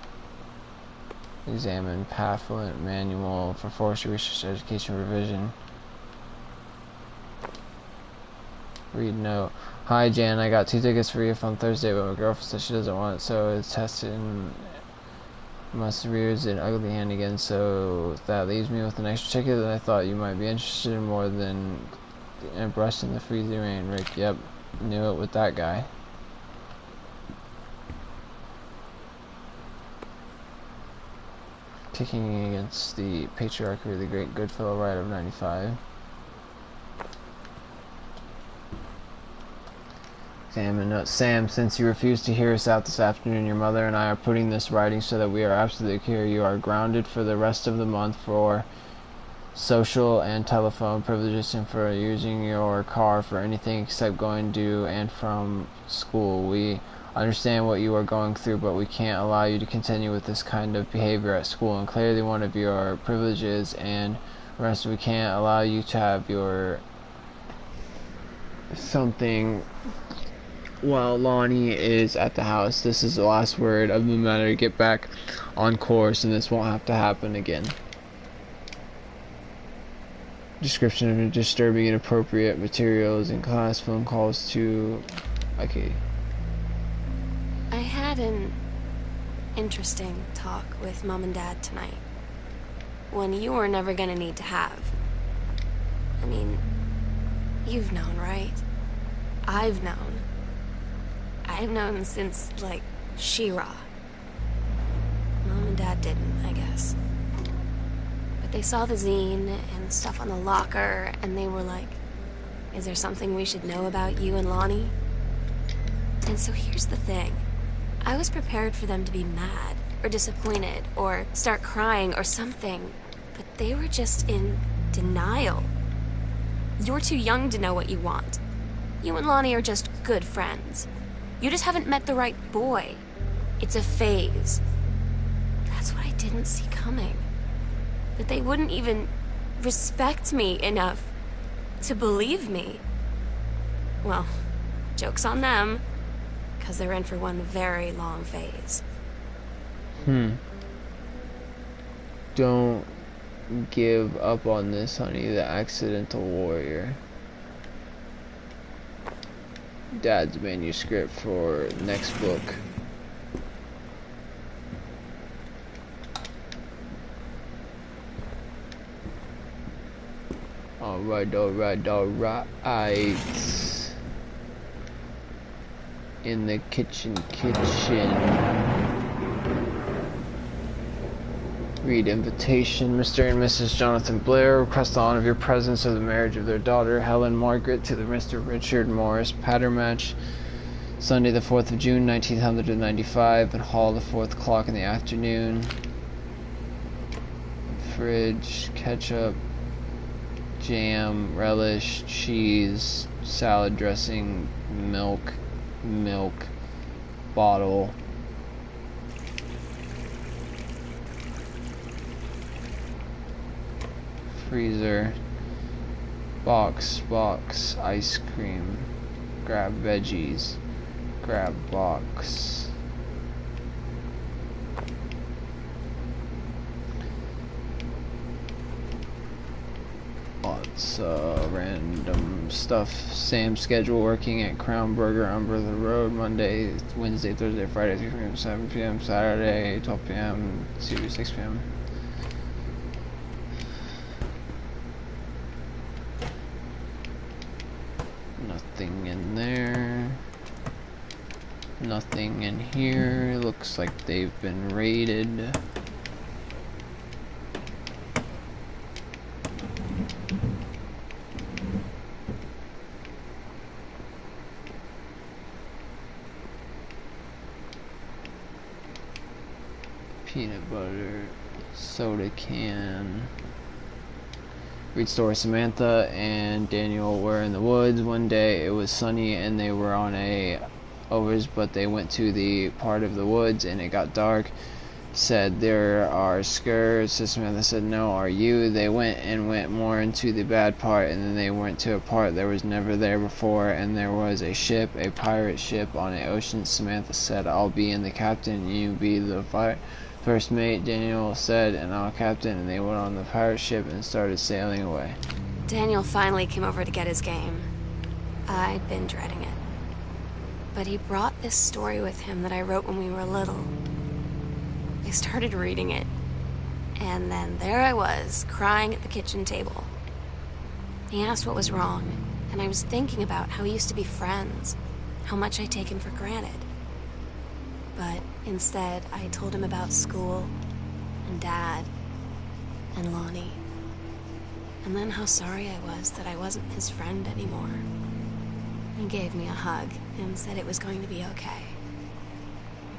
Examine pamphlet manual for forestry research education revision. Read note. Hi Jan, I got 2 tickets for you on Thursday, but my girlfriend says she doesn't want it, so it's tested and must rears an ugly hand again, so that leaves me with an extra ticket that I thought you might be interested in more than a brush in the freezing rain. Rick, yep, knew it with that guy. Kicking against the patriarchy of the great Goodfellow Ride of 95. Sam, since you refused to hear us out this afternoon, your mother and I are putting this writing so that we are absolutely clear. You are grounded for the rest of the month for social and telephone privileges and for using your car for anything except going to and from school. We understand what you are going through, but we can't allow you to continue with this kind of behavior at school, and clearly one of your privileges, and rest we can't allow you to have your something while Lonnie is at the house. This is the last word of the matter. Get back on course, and this won't have to happen again. Description of disturbing inappropriate materials in class. Phone calls to... Okay. I had an interesting talk with Mom and Dad tonight. One you were never gonna need to have. I mean, you've known, right? I've known. I've known since, like, She-Ra. Mom and Dad didn't, I guess. But they saw the zine and the stuff on the locker, and they were like, is there something we should know about you and Lonnie? And so here's the thing. I was prepared for them to be mad, or disappointed, or start crying, or something. But they were just in denial. You're too young to know what you want. You and Lonnie are just good friends. You just haven't met the right boy. It's a phase. That's what I didn't see coming. That they wouldn't even respect me enough to believe me. Well, joke's on them, because they're in for one very long phase. Don't give up on this, honey. The Accidental Warrior. Dad's manuscript for next book. Alright, alright, alright. In the kitchen. Read invitation. Mr. and Mrs. Jonathan Blair request the honor of your presence of the marriage of their daughter, Helen Margaret, to the Mr. Richard Morris Pattermatch, Sunday the 4th of June, 1995, at Hall the 4th o'clock in the afternoon. Fridge, ketchup, jam, relish, cheese, salad dressing, milk, bottle. Freezer, box, ice cream, grab veggies, grab box. Lots random stuff. Sam's schedule: working at Crown Burger on Brother Road, Monday, Wednesday, Thursday, Friday, 3 p.m., 7 p.m., Saturday, 12 p.m., 6 p.m. Nothing in there. Nothing in here. Looks like they've been raided. Peanut butter, soda can. Reed story: Samantha and Daniel were in the woods one day. It was sunny and they were on a overs, but they went to the part of the woods and it got dark. Said, there are skirts. Samantha said, no, are you? They went more into the bad part, and then they went to a part that was never there before, and there was a ship, a pirate ship on the ocean. Samantha said, I'll be in the captain, you be the first mate. Daniel said, and I'll captain, and they went on the pirate ship and started sailing away. Daniel finally came over to get his game. I'd been dreading it. But he brought this story with him that I wrote when we were little. I started reading it, and then there I was, crying at the kitchen table. He asked what was wrong, and I was thinking about how we used to be friends, how much I take him for granted. But instead, I told him about school, and Dad, and Lonnie, and then how sorry I was that I wasn't his friend anymore. He gave me a hug and said it was going to be okay.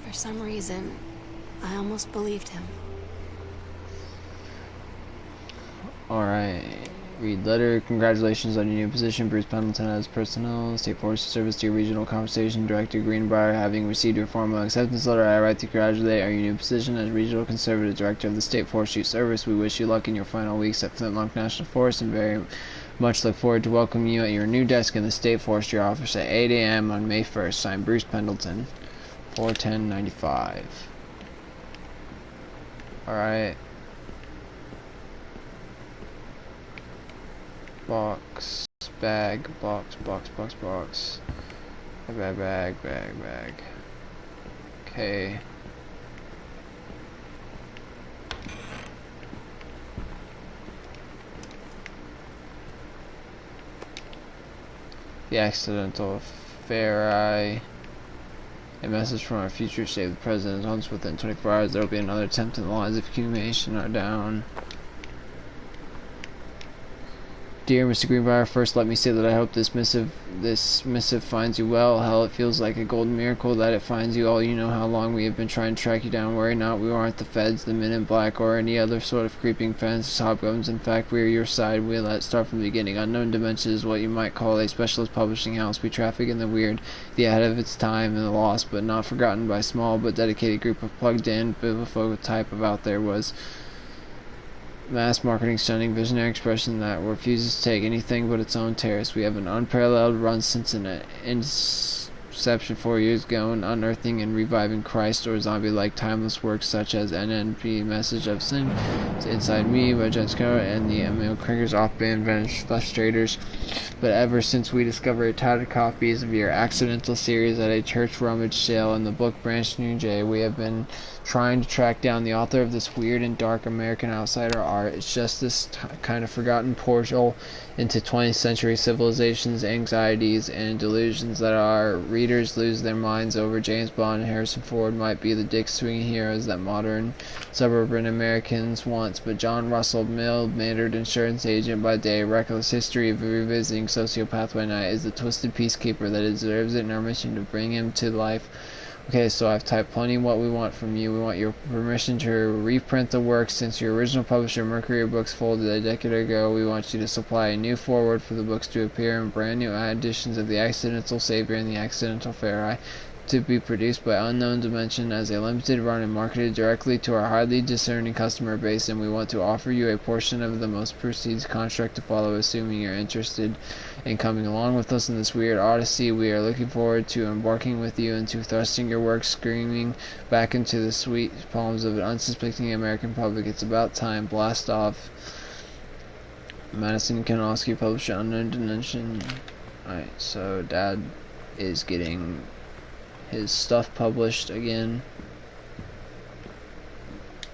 For some reason, I almost believed him. Alright. Read letter. Congratulations on your new position. Bruce Pendleton as personnel, State Forest Service to your Regional Conversation Director, Greenbrier. Having received your formal acceptance letter, I write to congratulate on your new position as Regional Conservative Director of the State Forestry Service. We wish you luck in your final weeks at Flintlock National Forest and very much look forward to welcoming you at your new desk in the State Forestry Office at 8 a.m. on May 1st. Signed, Bruce Pendleton. 4/10/95. Alright. Box, bag, box. Bag. Okay. The accidental affair. A message from our future state. The president once within 24 hours there will be another attempt in the lines of communication are down. Dear Mr. Greenbrier, first let me say that I hope this missive finds you well. Hell, it feels like a golden miracle that it finds you all. You know how long we have been trying to track you down. Worry not, we aren't the feds, the men in black, or any other sort of creeping fence hobgoblins. In fact, we are your side. We let start from the beginning. Unknown Dimensions is what you might call a specialist publishing house. We traffic in the weird, the ahead of its time, and the lost, but not forgotten by small but dedicated group of plugged-in bibliophobic type of out there was mass marketing, stunning, visionary expression that refuses to take anything but its own terrace. We have an unparalleled run since an reception 4 years ago in unearthing and reviving Christ, or zombie-like timeless works such as NNP Message of Sin, Inside Me by Jen Scott, and the Emil Krieger's off-band Vanished Flesh Traders. But ever since we discovered tattered copies of your Accidental series at a church rummage sale in the Book Branch, New Jay, we have been trying to track down the author of this weird and dark American outsider art. It's just this kind of forgotten portal into 20th century civilization's anxieties and delusions that our readers lose their minds over. James Bond and Harrison Ford might be the dick-swinging heroes that modern suburban Americans want, but John Russell, mild-mannered insurance agent by day, reckless history of revisiting sociopath by night, is the twisted peacekeeper that deserves it in our mission to bring him to life. Okay, so I've typed plenty what we want from you. We want your permission to reprint the work since your original publisher, Mercury Books, folded a decade ago. We want you to supply a new foreword for the books to appear in brand new editions of The Accidental Savior and The Accidental Fair Eye, to be produced by Unknown Dimension as a limited run and marketed directly to our highly discerning customer base, and we want to offer you a portion of the most proceeds contract to follow, assuming you're interested in coming along with us in this weird odyssey. We are looking forward to embarking with you into thrusting your work screaming back into the sweet palms of an unsuspecting American public. It's about time. Blast off. Madison Kanofsky, publisher, Unknown Dimension. Alright, so Dad is getting his stuff published again.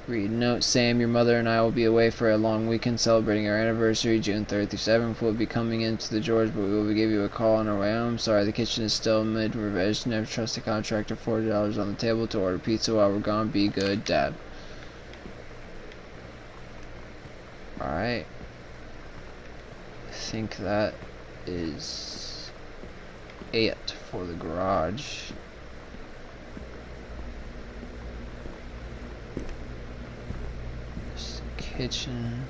Read note: Sam, your mother and I will be away for a long weekend celebrating our anniversary, June 3rd through 7th. We'll be coming into the George, but we will give you a call on our way home. Sorry, the kitchen is still mid-revision. Never trust a contractor. $40 on the table to order pizza while we're gone. Be good, Dad. Alright. I think that is it for the garage. Kitchen.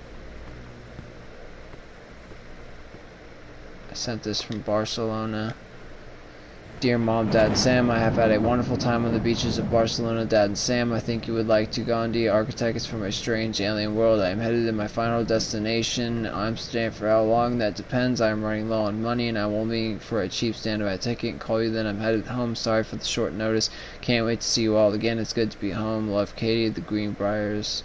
I sent this from Barcelona. Dear Mom, Dad, and Sam, I have had a wonderful time on the beaches of Barcelona. Dad and Sam, I think you would like to. Gandhi, architect is from a strange alien world. I am headed to my final destination. I'm staying for how long? That depends. I am running low on money and I will be for a cheap standby ticket. Call you then. I'm headed home. Sorry for the short notice. Can't wait to see you all again. It's good to be home. Love, Katie, the Greenbriers.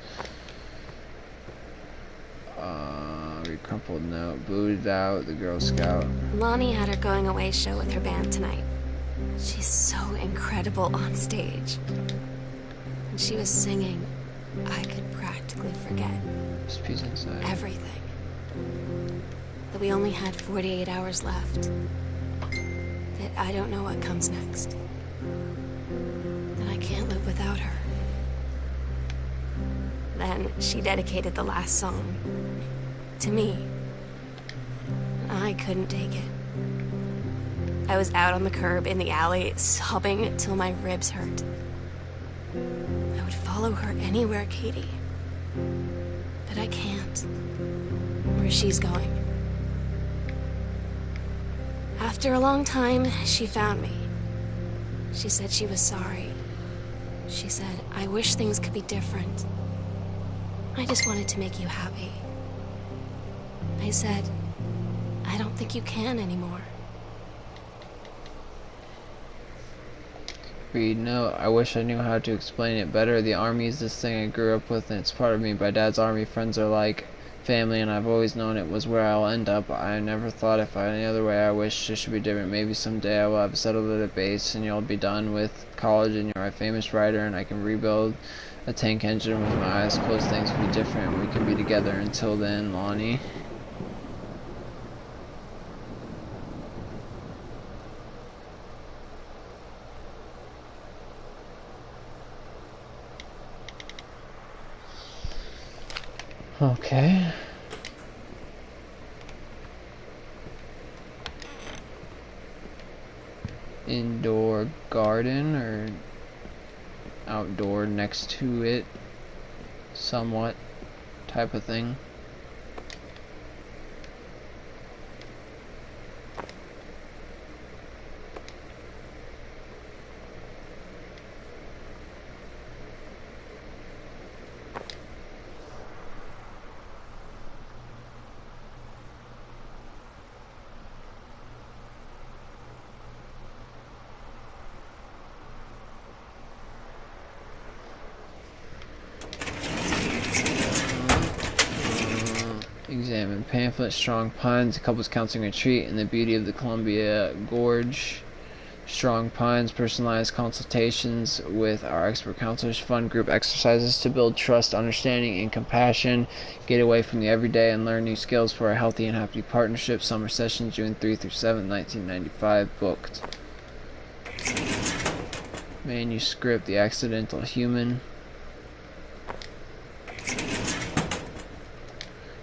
Crumpled note. Booted out, the Girl Scout. Lonnie had her going away show with her band tonight. She's so incredible on stage. When she was singing, I could practically forget Just peace inside. everything. That we only had 48 hours left. That I don't know what comes next. That I can't live without her. Then she dedicated the last song to me. I couldn't take it. I was out on the curb in the alley, sobbing till my ribs hurt. I would follow her anywhere, Katie. But I can't. Where she's going. After a long time, she found me. She said she was sorry. She said, I wish things could be different. I just wanted to make you happy. I said, I don't think you can anymore. Read note: I wish I knew how to explain it better. The Army is this thing I grew up with and it's part of me. My Dad's Army friends are like family and I've always known it was where I'll end up. I never thought if I had any other way. I wish it should be different. Maybe someday I will have settled at a base and you'll be done with college and you're a famous writer and I can rebuild a tank engine with my eyes closed. Things will be different. We can be together. Until then, Lonnie. Okay. Indoor garden or outdoor next to it, somewhat type of thing. pamphlet, Strong Pines, a couple's counseling retreat, and the beauty of the Columbia Gorge. Strong Pines, personalized consultations with our expert counselors, fun group exercises to build trust, understanding, and compassion, get away from the everyday and learn new skills for a healthy and happy partnership. Summer session, June 3 through 7, 1995, booked. Manuscript, The Accidental Human.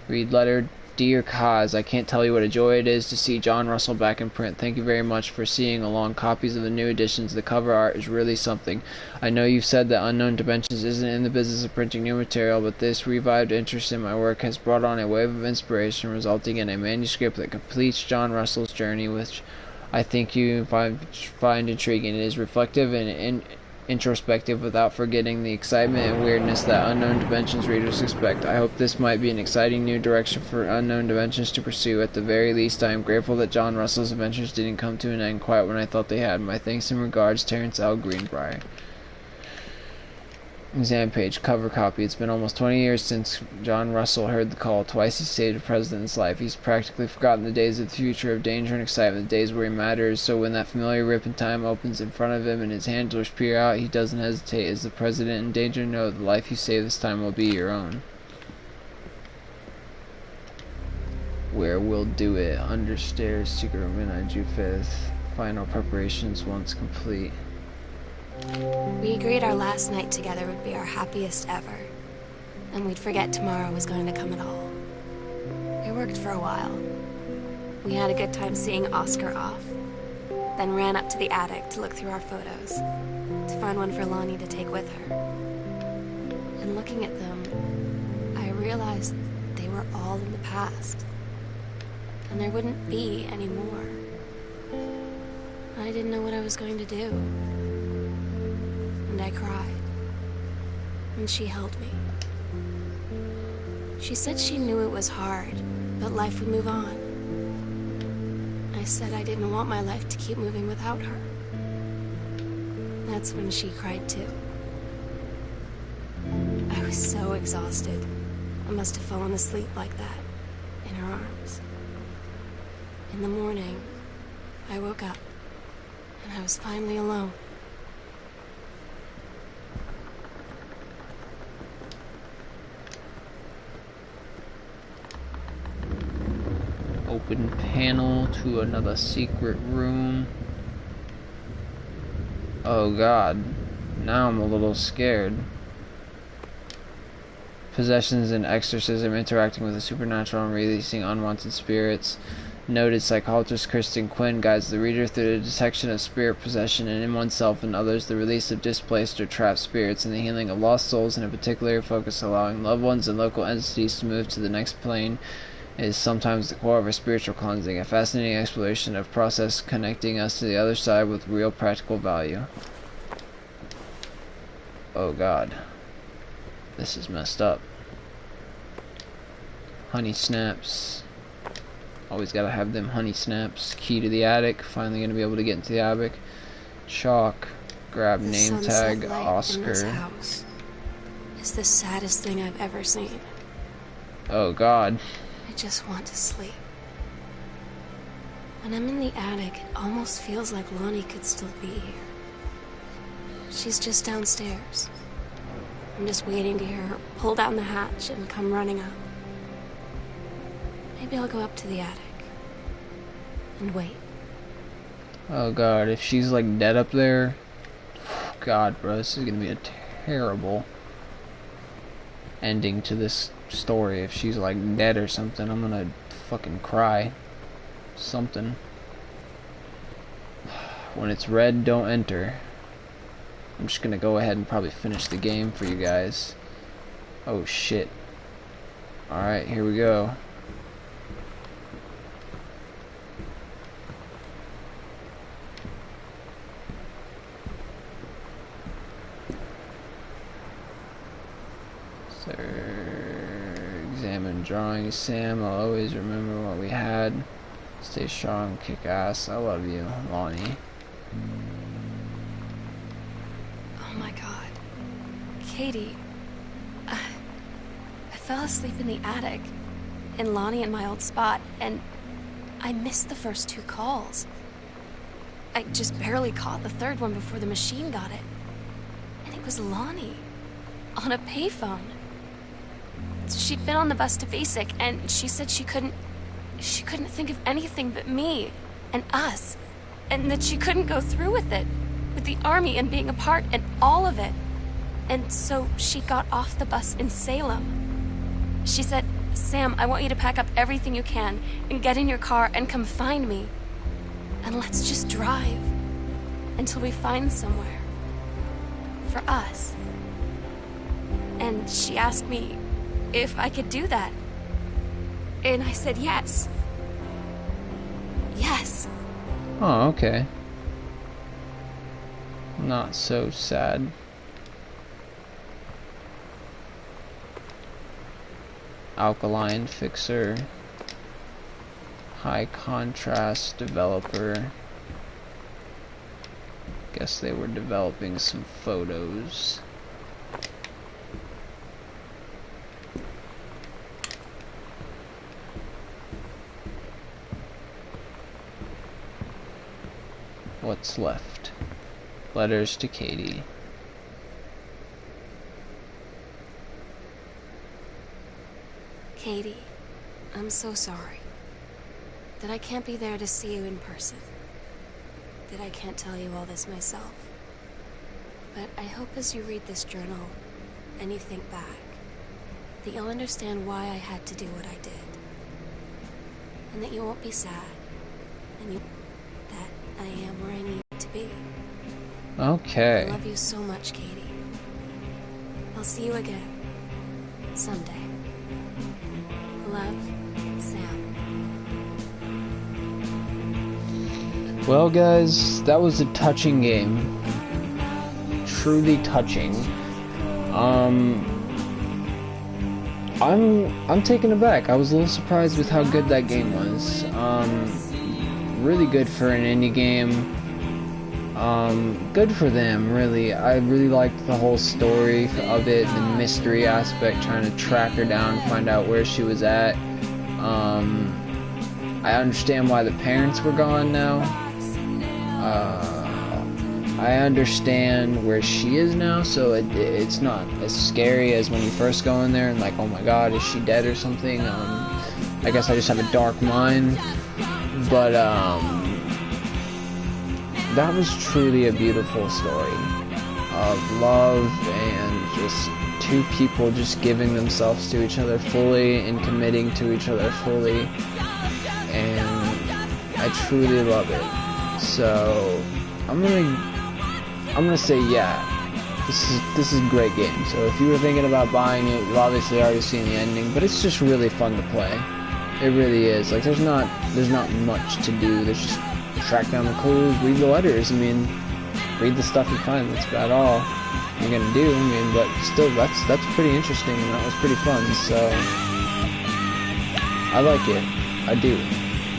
Read letter. Dear Kaz, I can't tell you what a joy it is to see John Russell back in print. Thank you very much for seeing along copies of the new editions. The cover art is really something. I know you've said that Unknown Dimensions isn't in the business of printing new material, but this revived interest in my work has brought on a wave of inspiration, resulting in a manuscript that completes John Russell's journey, which I think you find intriguing. It is reflective and introspective without forgetting the excitement and weirdness that Unknown Dimensions readers expect. I hope this might be an exciting new direction for Unknown Dimensions to pursue. At the very least, I am grateful that John Russell's adventures didn't come to an end quite when I thought they had. My thanks and regards, Terrence L. Greenbrier. Exam page, cover copy. It's been almost 20 years since John Russell heard the call. Twice he saved a president's life. He's practically forgotten the days of the future of danger and excitement, the days where he matters. So when that familiar rip in time opens in front of him and his handlers peer out, he doesn't hesitate. Is the president in danger? No, the life you save this time will be your own. Where we'll do it. Understairs, secret room, midnight, June 5th. Final preparations once complete. We agreed our last night together would be our happiest ever, and we'd forget tomorrow was going to come at all. It worked for a while. We had a good time seeing Oscar off, then ran up to the attic to look through our photos, to find one for Lonnie to take with her. And looking at them, I realized they were all in the past, and there wouldn't be any more. I didn't know what I was going to do. And I cried, and she held me. She said she knew it was hard, but life would move on. I said I didn't want my life to keep moving without her. That's when she cried too. I was so exhausted. I must have fallen asleep like that, in her arms. In the morning, I woke up, and I was finally alone. Open panel to another secret room. Oh god, now I'm a little scared. Possessions and exorcism, interacting with the supernatural and releasing unwanted spirits. Noted psychologist Kristen Quinn guides the reader through the detection of spirit possession and in oneself and others, the release of displaced or trapped spirits, and the healing of lost souls, and in particular focus allowing loved ones and local entities to move to the next plane is sometimes the core of a spiritual cleansing, a fascinating exploration of process connecting us to the other side with real practical value. Oh god. This is messed up. Honey snaps. Always gotta have them honey snaps. Key to the attic. Finally gonna be able to get into the attic. Chalk. Grab The name sunset tag. light in this Oscar. house is the saddest thing I've ever seen. Oh god. I just want to sleep. When I'm in the attic, it almost feels like Lonnie could still be here. She's just downstairs. I'm just waiting to hear her pull down the hatch and come running up. Maybe I'll go up to the attic and wait. Oh god, if she's like dead up there, god bro, this is gonna be a terrible ending to this story. If she's like dead or something, I'm gonna fucking cry. Something. When it's red, don't enter. I'm just gonna go ahead and probably finish the game for you guys. Oh shit. Alright, here we go. Examine drawings, Sam. I'll always remember what we had. Stay strong, kick ass. I love you, Lonnie. Oh my god. Katie. I fell asleep in the attic and Lonnie in my old spot, and I missed the first 2 calls. I just barely caught the third one before the machine got it. And it was Lonnie, on a payphone. She'd been on the bus to Basic, and she said she couldn't think of anything but me and us, and that she couldn't go through with it, with the Army and being apart and all of it. And so she got off the bus in Salem. She said, "Sam, I want you to pack up everything you can and get in your car and come find me. And let's just drive until we find somewhere for us." And she asked me if I could do that. And I said yes. Yes. Oh, okay. Not so sad. Alkaline fixer. High contrast developer. Guess they were developing some photos. What's left? Letters to Katie. Katie, I'm so sorry that I can't be there to see you in person, that I can't tell you all this myself. But I hope as you read this journal and you think back, that you'll understand why I had to do what I did. And that you won't be sad, and that I am where I need to be. Okay. I love you so much, Katie. I'll see you again someday. Love, Sam. Well, guys, that was a touching game. Truly touching. I'm taken aback. I was a little surprised with how good that game was. Really good for an indie game. Good for them, really. I really liked the whole story of it, the mystery aspect, trying to track her down, find out where she was at. I understand why the parents were gone now. I understand where she is now, so it's not as scary as when you first go in there and like, oh my god, is she dead or something? I guess I just have a dark mind. But, that was truly a beautiful story of love and just two people just giving themselves to each other fully and committing to each other fully, and I truly love it. So I'm gonna say yeah, this is a great game. So if you were thinking about buying it, you've obviously already seen the ending, but it's just really fun to play. It really is. Like there's not much to do. There's just track down the clues, read the letters. I mean, read the stuff you find. That's about all you're gonna do. I mean, but still, that's pretty interesting, and that was pretty fun. So I like it. I do.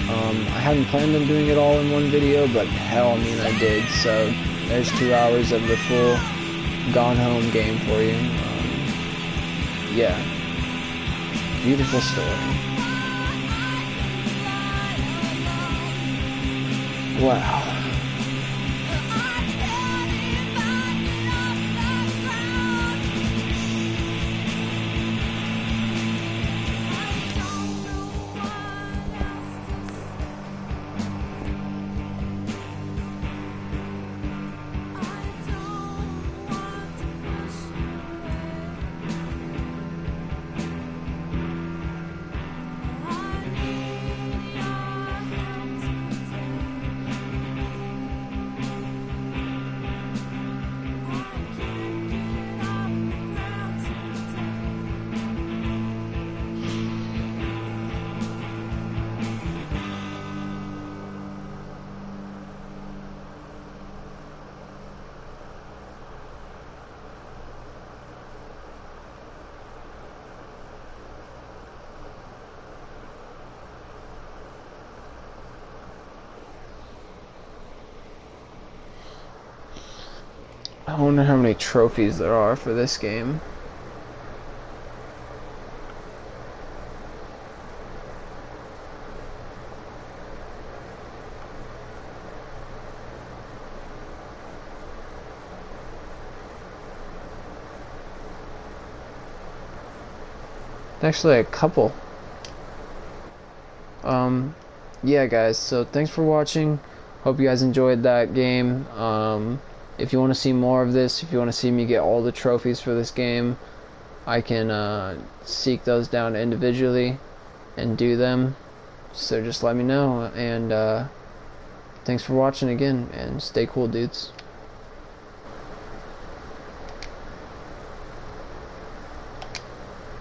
I hadn't planned on doing it all in one video, but hell, I mean, I did. So there's 2 hours of the full Gone Home game for you. Yeah, beautiful story. Wow. I wonder how many trophies there are for this game. Actually, a couple. Yeah, guys. So thanks for watching. Hope you guys enjoyed that game. If you want to see more of this, if you want to see me get all the trophies for this game, I can seek those down individually and do them. So just let me know. And thanks for watching again, and stay cool, dudes.